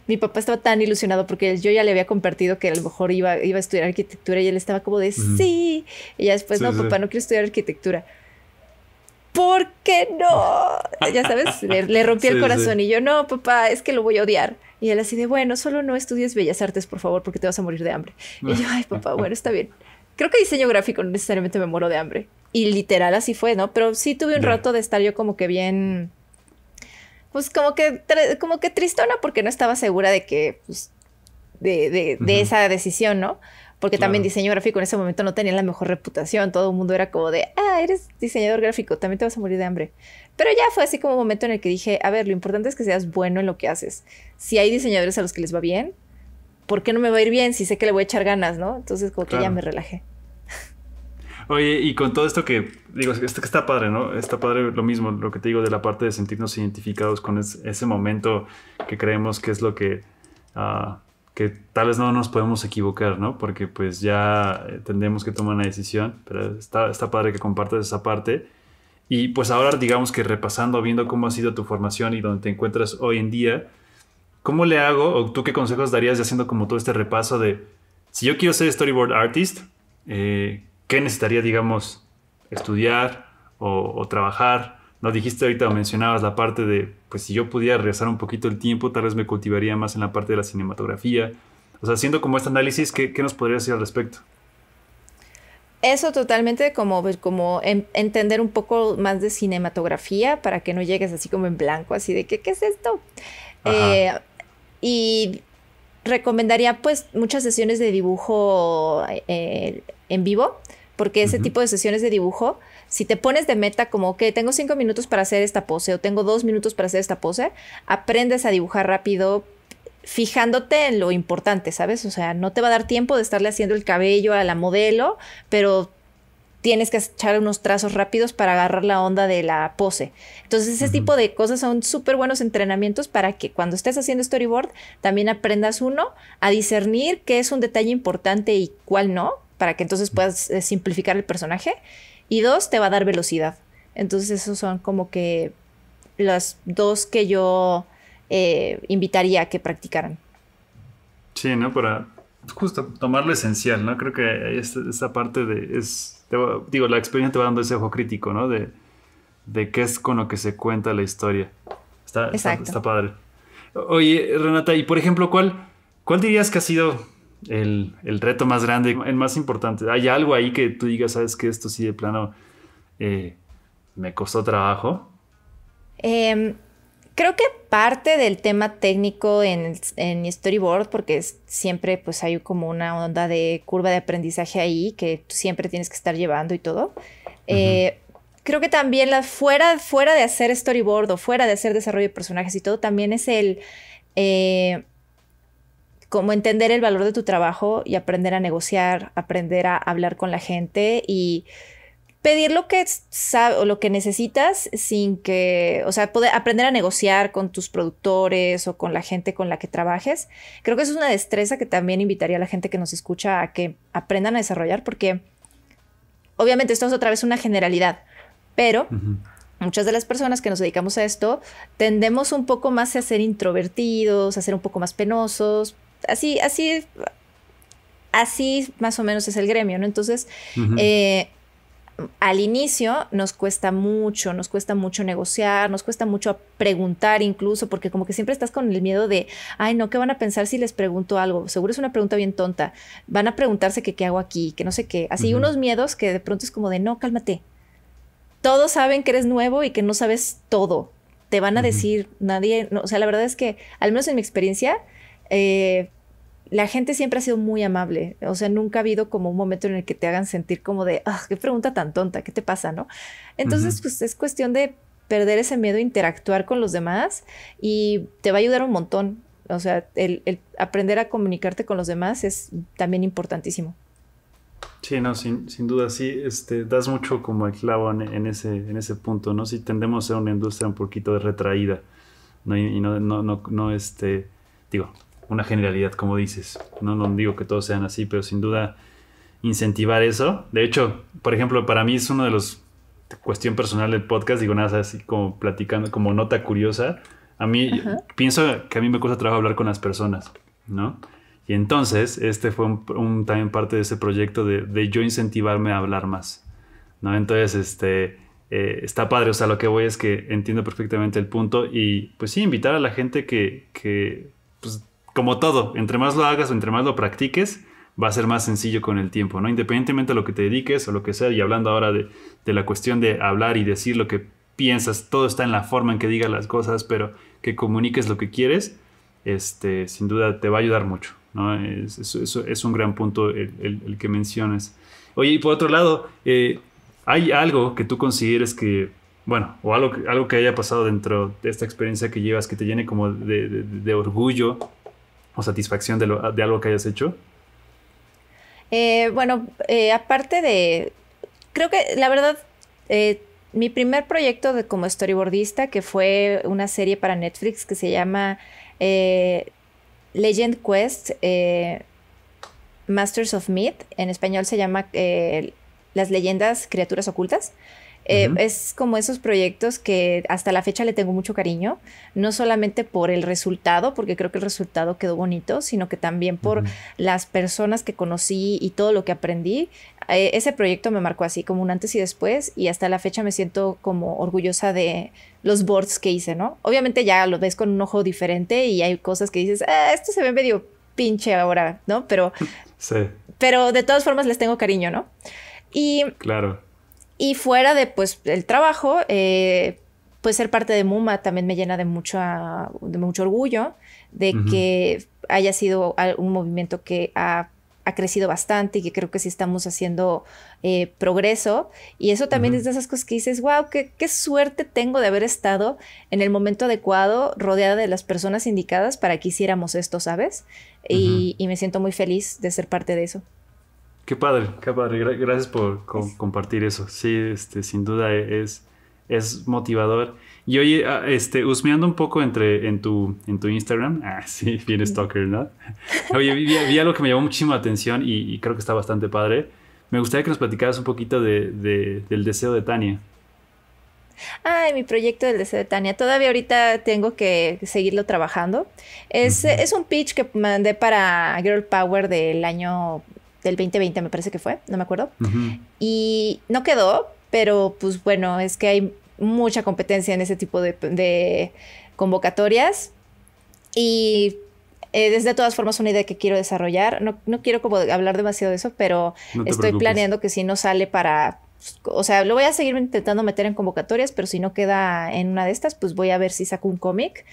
Mi papá estaba tan ilusionado porque yo ya le había compartido que a lo mejor iba a estudiar arquitectura y él estaba como de sí. Y ya después, no, papá, no quiero estudiar arquitectura. ¿Por qué no? Ya sabes, le rompí el corazón y yo, no, papá, es que lo voy a odiar. Y él así de, bueno, solo no estudies Bellas Artes, por favor, porque te vas a morir de hambre. Y yo, ay, papá, bueno, está bien. Creo que diseño gráfico no necesariamente me muero de hambre. Y literal así fue, ¿no? Pero sí tuve un rato de estar yo como que bien... Pues como que tristona porque no estaba segura de que, pues, de esa decisión, ¿no? Porque también diseño gráfico en ese momento no tenía la mejor reputación. Todo el mundo era como de, eres diseñador gráfico, también te vas a morir de hambre. Pero ya fue así como un momento en el que dije, a ver, lo importante es que seas bueno en lo que haces. Si hay diseñadores a los que les va bien, ¿por qué no me va a ir bien si sé que le voy a echar ganas, no? Entonces como que ya me relajé. Oye, y con todo esto que digo, esto que está padre, ¿no? Está padre lo mismo, lo que te digo de la parte de sentirnos identificados con ese momento que creemos que es lo que tal vez no nos podemos equivocar, ¿no? Porque pues ya tendremos que tomar una decisión, pero está padre que compartas esa parte. Y pues ahora digamos que repasando, viendo cómo ha sido tu formación y dónde te encuentras hoy en día, ¿cómo le hago o tú qué consejos darías haciendo como todo este repaso de si yo quiero ser storyboard artist, ¿qué necesitaría, digamos, estudiar o trabajar? Nos dijiste ahorita o mencionabas la parte de, pues si yo pudiera regresar un poquito el tiempo, tal vez me cultivaría más en la parte de la cinematografía. O sea, haciendo como este análisis, ¿qué nos podrías decir al respecto? Eso totalmente como entender un poco más de cinematografía para que no llegues así como en blanco, así de que, ¿qué es esto? Ajá. Eh, y recomendaría pues muchas sesiones de dibujo en vivo, porque ese Ujú. tipo de sesiones de dibujo, si te pones de meta como que tengo 5 minutos para hacer esta pose o tengo 2 minutos para hacer esta pose, aprendes a dibujar rápido fijándote en lo importante, ¿sabes? O sea, no te va a dar tiempo de estarle haciendo el cabello a la modelo, pero tienes que echar unos trazos rápidos para agarrar la onda de la pose. Entonces, ese Ujú. tipo de cosas son súper buenos entrenamientos para que cuando estés haciendo storyboard también aprendas uno a discernir qué es un detalle importante y cuál no, para que entonces puedas simplificar el personaje. Y dos, te va a dar velocidad. Entonces, esos son como que las dos que yo invitaría a que practicaran. Sí, ¿no? Para justo tomar lo esencial, ¿no? Creo que esta parte digo, la experiencia te va dando ese ojo crítico, ¿no? De qué es con lo que se cuenta la historia. Exacto. Está padre. Oye, Renata, y por ejemplo, ¿cuál dirías que ha sido el reto más grande, el más importante? ¿Hay algo ahí que tú digas, sabes que esto sí de plano eh, me costó trabajo? Em, Creo que parte del tema técnico en mi storyboard, porque siempre pues hay como una onda de curva de aprendizaje ahí que tú siempre tienes que estar llevando y todo. Ujú. Eh, Creo que también fuera de hacer storyboard o fuera de hacer desarrollo de personajes y todo, también es eh, como entender el valor de tu trabajo y aprender a negociar, aprender a hablar con la gente y pedir lo que sabes o lo que necesitas sin que, o sea, poder aprender a negociar con tus productores o con la gente con la que trabajes. Creo que eso es una destreza que también invitaría a la gente que nos escucha a que aprendan a desarrollar, porque obviamente esto es otra vez una generalidad, pero Ujú. muchas de las personas que nos dedicamos a esto tendemos un poco más a ser introvertidos, a ser un poco más penosos. Así más o menos es el gremio, ¿no? Entonces, Ujú. eh, al inicio nos cuesta mucho negociar, nos cuesta mucho preguntar incluso, porque como que siempre estás con el miedo de, ay, no, ¿qué van a pensar si les pregunto algo? Seguro es una pregunta bien tonta. Van a preguntarse que qué hago aquí, que no sé qué. Así Ujú. unos miedos que de pronto es como de, no, cálmate. Todos saben que eres nuevo y que no sabes todo. Te van a Ujú. decir, nadie, no, o sea, la verdad es que, al menos en mi experiencia, eh, la gente siempre ha sido muy amable. O sea, nunca ha habido como un momento en el que te hagan sentir como de, ah, qué pregunta tan tonta, ¿qué te pasa, no? Ujú. Entonces, pues es cuestión de perder ese miedo a interactuar con los demás y te va a ayudar un montón. O sea, el aprender a comunicarte con los demás es también importantísimo. Sí, no, sin duda, sí, das mucho como el clavo en ese punto, ¿no? Sí, tendemos a ser una industria un poquito retraída, ¿no? Y no, digo, una generalidad, como dices, no digo que todos sean así, pero sin duda incentivar eso. De hecho, por ejemplo, para mí es uno de los, cuestión personal del podcast, digo, nada, así como platicando, como nota curiosa, a mí, Ajá. pienso que a mí me cuesta trabajo hablar con las personas, ¿no? Y entonces, este fue también parte de ese proyecto de yo incentivarme a hablar más, ¿no? Entonces, está padre, o sea, lo que voy es que entiendo perfectamente el punto y, pues sí, invitar a la gente pues, como todo, entre más lo hagas o entre más lo practiques, va a ser más sencillo con el tiempo, ¿no? Independientemente de lo que te dediques o lo que sea, y hablando ahora de la cuestión de hablar y decir lo que piensas, todo está en la forma en que digas las cosas, pero que comuniques lo que quieres, sin duda te va a ayudar mucho, ¿no? Es un gran punto el que mencionas. Oye, y por otro lado, ¿hay algo que tú consideres que, bueno, o algo que haya pasado dentro de esta experiencia que llevas que te llene como de orgullo o satisfacción de algo que hayas hecho? Bueno, aparte de, creo que la verdad, mi primer proyecto de como storyboardista, que fue una serie para Netflix que se llama eh, Legend Quest, Masters of Myth, en español se llama Las leyendas, criaturas ocultas. Ujú. Es como esos proyectos que hasta la fecha le tengo mucho cariño, no solamente por el resultado, porque creo que el resultado quedó bonito, sino que también por Ujú. las personas que conocí y todo lo que aprendí. Ese proyecto me marcó así como un antes y después y hasta la fecha me siento como orgullosa de los boards que hice, ¿no? Obviamente ya lo ves con un ojo diferente y hay cosas que dices, ah, esto se ve medio pinche ahora, ¿no? Sí. Pero de todas formas les tengo cariño, ¿no? Y, Claro. y fuera de pues el trabajo, pues ser parte de MUMA también me llena de mucho orgullo de Ujú, que haya sido un movimiento que ha crecido bastante y que creo que sí estamos haciendo progreso. Y eso también ujú, es de esas cosas que dices, wow, qué suerte tengo de haber estado en el momento adecuado, rodeada de las personas indicadas para que hiciéramos esto, ¿sabes? ujú. Y me siento muy feliz de ser parte de eso. Qué padre, qué padre. Gracias por compartir eso. Sí, sin duda es motivador. Y oye, husmeando un poco en tu Instagram. Ah, sí, bien stalker, ¿no? Oye, vi algo que me llamó muchísimo la atención y creo que está bastante padre. Me gustaría que nos platicaras un poquito del deseo de Tania. Ay, mi proyecto del deseo de Tania. Todavía ahorita tengo que seguirlo trabajando. Ujú, Es un pitch que mandé para Girl Power del 2020, me parece que fue, no me acuerdo. ujú, Y no quedó, pero pues bueno, es que hay mucha competencia en ese tipo de convocatorias. Y es de todas formas una idea que quiero desarrollar. No quiero como hablar demasiado de eso, pero no te estoy preocupes. planeando que si no sale para... O sea, lo voy a seguir intentando meter en convocatorias, pero si no queda en una de estas, pues voy a ver si saco un cómic.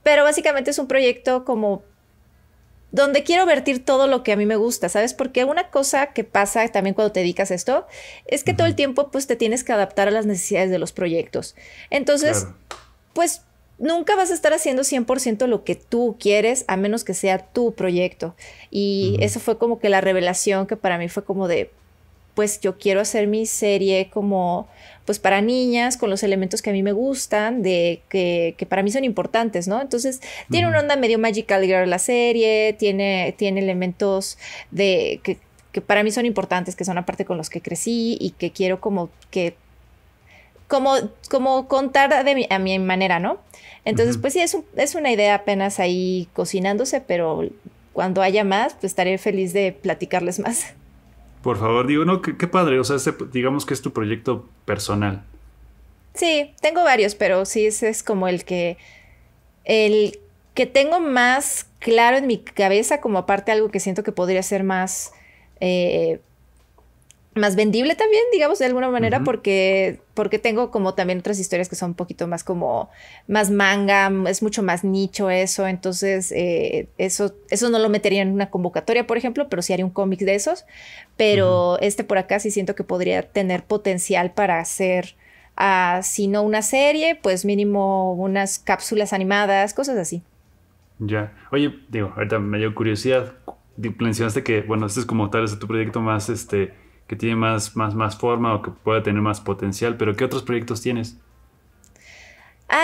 Pero básicamente es un proyecto como donde quiero vertir todo lo que a mí me gusta, ¿sabes? Porque una cosa que pasa también cuando te dedicas a esto es que todo el Ujú, tiempo pues te tienes que adaptar a las necesidades de los proyectos. Entonces, claro. pues nunca vas a estar haciendo 100% lo que tú quieres a menos que sea tu proyecto. Y Ujú, eso fue como que la revelación que para mí fue como de, pues yo quiero hacer mi serie como, pues para niñas, con los elementos que a mí me gustan, que para mí son importantes, ¿no? Entonces, tiene una ujú, onda medio Magical Girl la serie, tiene elementos que para mí son importantes, que son aparte con los que crecí y que quiero como, como contar a mi manera, ¿no? Entonces, ujú. pues sí, es una idea apenas ahí cocinándose, pero cuando haya más, pues estaré feliz de platicarles más. Por favor, digo, no, qué padre. O sea, digamos que es tu proyecto personal. Sí, tengo varios, pero sí, ese es como el que tengo más claro en mi cabeza, como aparte algo que siento que podría ser eh, más vendible también, digamos, de alguna manera, Ujú, porque tengo como también otras historias que son un poquito más como más manga, es mucho más nicho eso, entonces eso no lo metería en una convocatoria, por ejemplo, pero sí haría un cómic de esos, ujú. pero este por acá sí siento que podría tener potencial para hacer, si no una serie, pues mínimo unas cápsulas animadas, cosas así. Ya. Oye, digo, ahorita me dio curiosidad. Mencionaste que, bueno, este es como tal, es tu proyecto más, que tiene más forma o que puede tener más potencial, pero ¿qué otros proyectos tienes?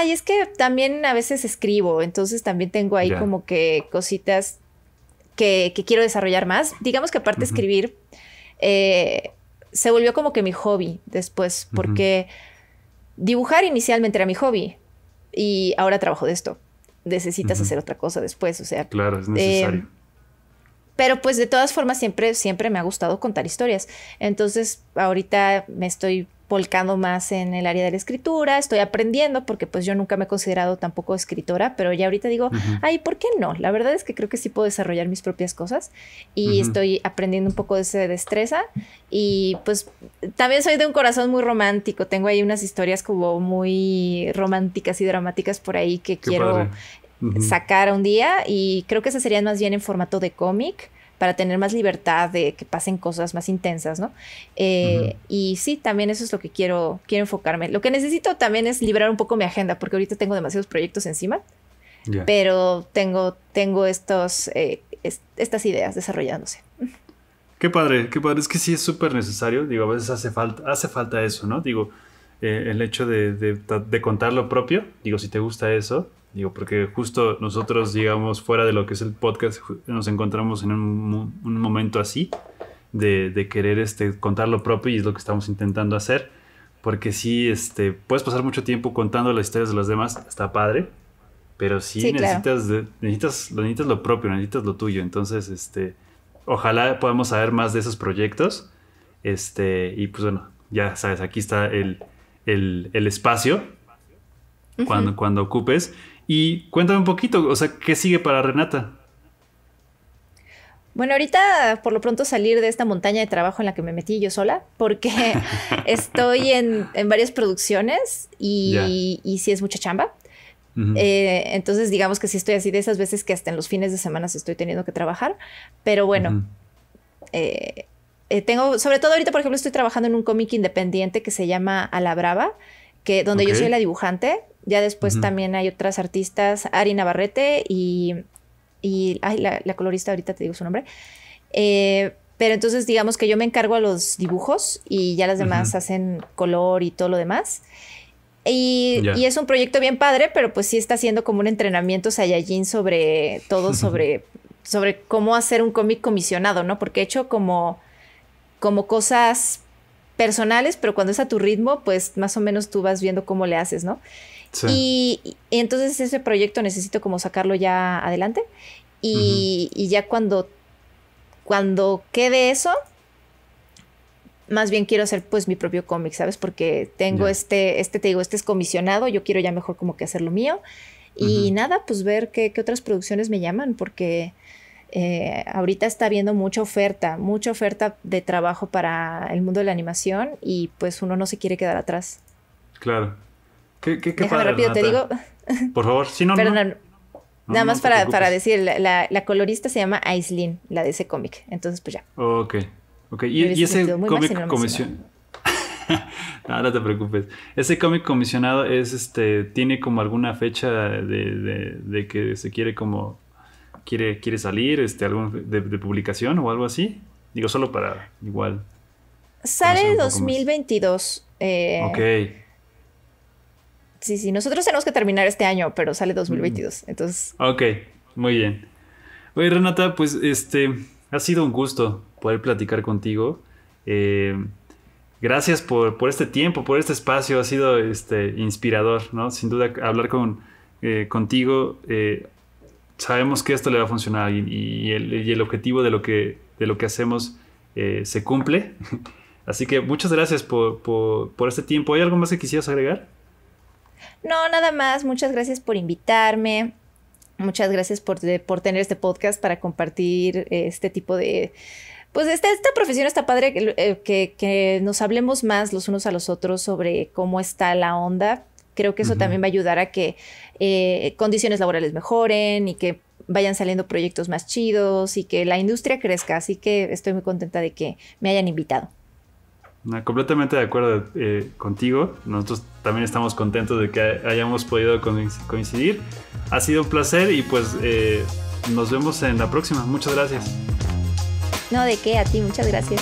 Y es que también a veces escribo, entonces también tengo ahí Ya. como que cositas que quiero desarrollar más. Digamos que aparte de Ujú, escribir, eh, se volvió como que mi hobby después, ujú. porque dibujar inicialmente era mi hobby y ahora trabajo de esto. Necesitas Ujú. hacer otra cosa después, o sea. Claro, es eh, necesario. pero pues de todas formas siempre me ha gustado contar historias. Entonces ahorita me estoy volcando más en el área de la escritura, estoy aprendiendo porque pues yo nunca me he considerado tampoco escritora, pero ya ahorita digo, Ujú, ay, ¿por qué no? La verdad es que creo que sí puedo desarrollar mis propias cosas y ujú. estoy aprendiendo un poco de esa destreza y pues también soy de un corazón muy romántico, tengo ahí unas historias como muy románticas y dramáticas por ahí que Qué quiero padre. Ujú, sacar un día y creo que esas serían más bien en formato de cómic para tener más libertad de que pasen cosas más intensas, ¿no? ujú. Y sí, también eso es lo que quiero enfocarme. Lo que necesito también es liberar un poco mi agenda, porque ahorita tengo demasiados proyectos encima, Ya. pero tengo estas ideas desarrollándose. Qué padre, qué padre. Es que sí es súper necesario. Digo, a veces hace falta eso, ¿no? Digo, el hecho de contar lo propio. Digo, si te gusta eso. Digo, porque justo nosotros, digamos, fuera de lo que es el podcast, nos encontramos en un momento así de querer contar lo propio y es lo que estamos intentando hacer. Porque sí, puedes pasar mucho tiempo contando las historias de los demás, está padre, pero sí Sí, claro. necesitas lo propio, necesitas lo tuyo. Entonces, ojalá podamos saber más de esos proyectos. Y pues bueno, ya sabes, aquí está el espacio Ujú. cuando ocupes. Y cuéntame un poquito, o sea, ¿qué sigue para Renata? Bueno, ahorita por lo pronto salir de esta montaña de trabajo en la que me metí yo sola, porque estoy en varias producciones y sí es mucha chamba. Entonces digamos que sí estoy así de esas veces que hasta en los fines de semana estoy teniendo que trabajar, pero bueno, tengo, sobre todo ahorita por ejemplo estoy trabajando en un cómic independiente que se llama A la Brava, donde yo soy la dibujante. Ya después también hay otras artistas, Ari Navarrete y la colorista, ahorita te digo su nombre. Pero entonces digamos que yo me encargo a los dibujos y ya las demás hacen color y todo lo demás. Y es un proyecto bien padre, pero pues sí está haciendo como un entrenamiento Saiyajin sobre todo, sobre cómo hacer un cómic comisionado, ¿no? Porque he hecho como cosas personales, pero cuando es a tu ritmo, pues más o menos tú vas viendo cómo le haces, ¿no? Sí. Y entonces ese proyecto necesito como sacarlo ya adelante. Y ya cuando quede eso, más bien quiero hacer pues mi propio cómic, ¿sabes? Porque tengo te digo, este es comisionado, yo quiero ya mejor como que hacer lo mío. Y nada, pues ver qué otras producciones me llaman, porque ahorita está habiendo mucha oferta de trabajo para el mundo de la animación y pues uno no se quiere quedar atrás. Claro. ¿Qué Déjame padre, rápido, Renata. te digo. Por favor, sí, no, Perdón, nada más para decir, la la colorista se llama Aislinn, la de ese cómic. Entonces, pues ya. Ok. ¿Y ese cómic comisionado? No te preocupes. Ese cómic comisionado tiene como alguna fecha de que se quiere como quiere salir, algún de publicación o algo así. Digo, solo para igual. Sale 2022. Ok. Sí, nosotros tenemos que terminar este año, pero sale 2022. Entonces. Ok, muy bien. Oye, Renata, pues ha sido un gusto poder platicar contigo. Gracias por este tiempo, por este espacio. Ha sido inspirador, ¿no? Sin duda, hablar contigo. Sabemos que esto le va a funcionar y el objetivo de lo que hacemos se cumple. Así que muchas gracias por este tiempo. ¿Hay algo más que quisieras agregar? No, nada más. Muchas gracias por invitarme. Muchas gracias por tener este podcast para compartir este tipo de... Pues esta profesión está padre que nos hablemos más los unos a los otros sobre cómo está la onda. Creo que eso también va a ayudar a que condiciones laborales mejoren y que vayan saliendo proyectos más chidos y que la industria crezca. Así que estoy muy contenta de que me hayan invitado. Completamente de acuerdo contigo. Nosotros también estamos contentos de que hayamos podido coincidir. Ha sido un placer y pues nos vemos en la próxima. Muchas gracias. No, ¿de qué? A ti, muchas gracias.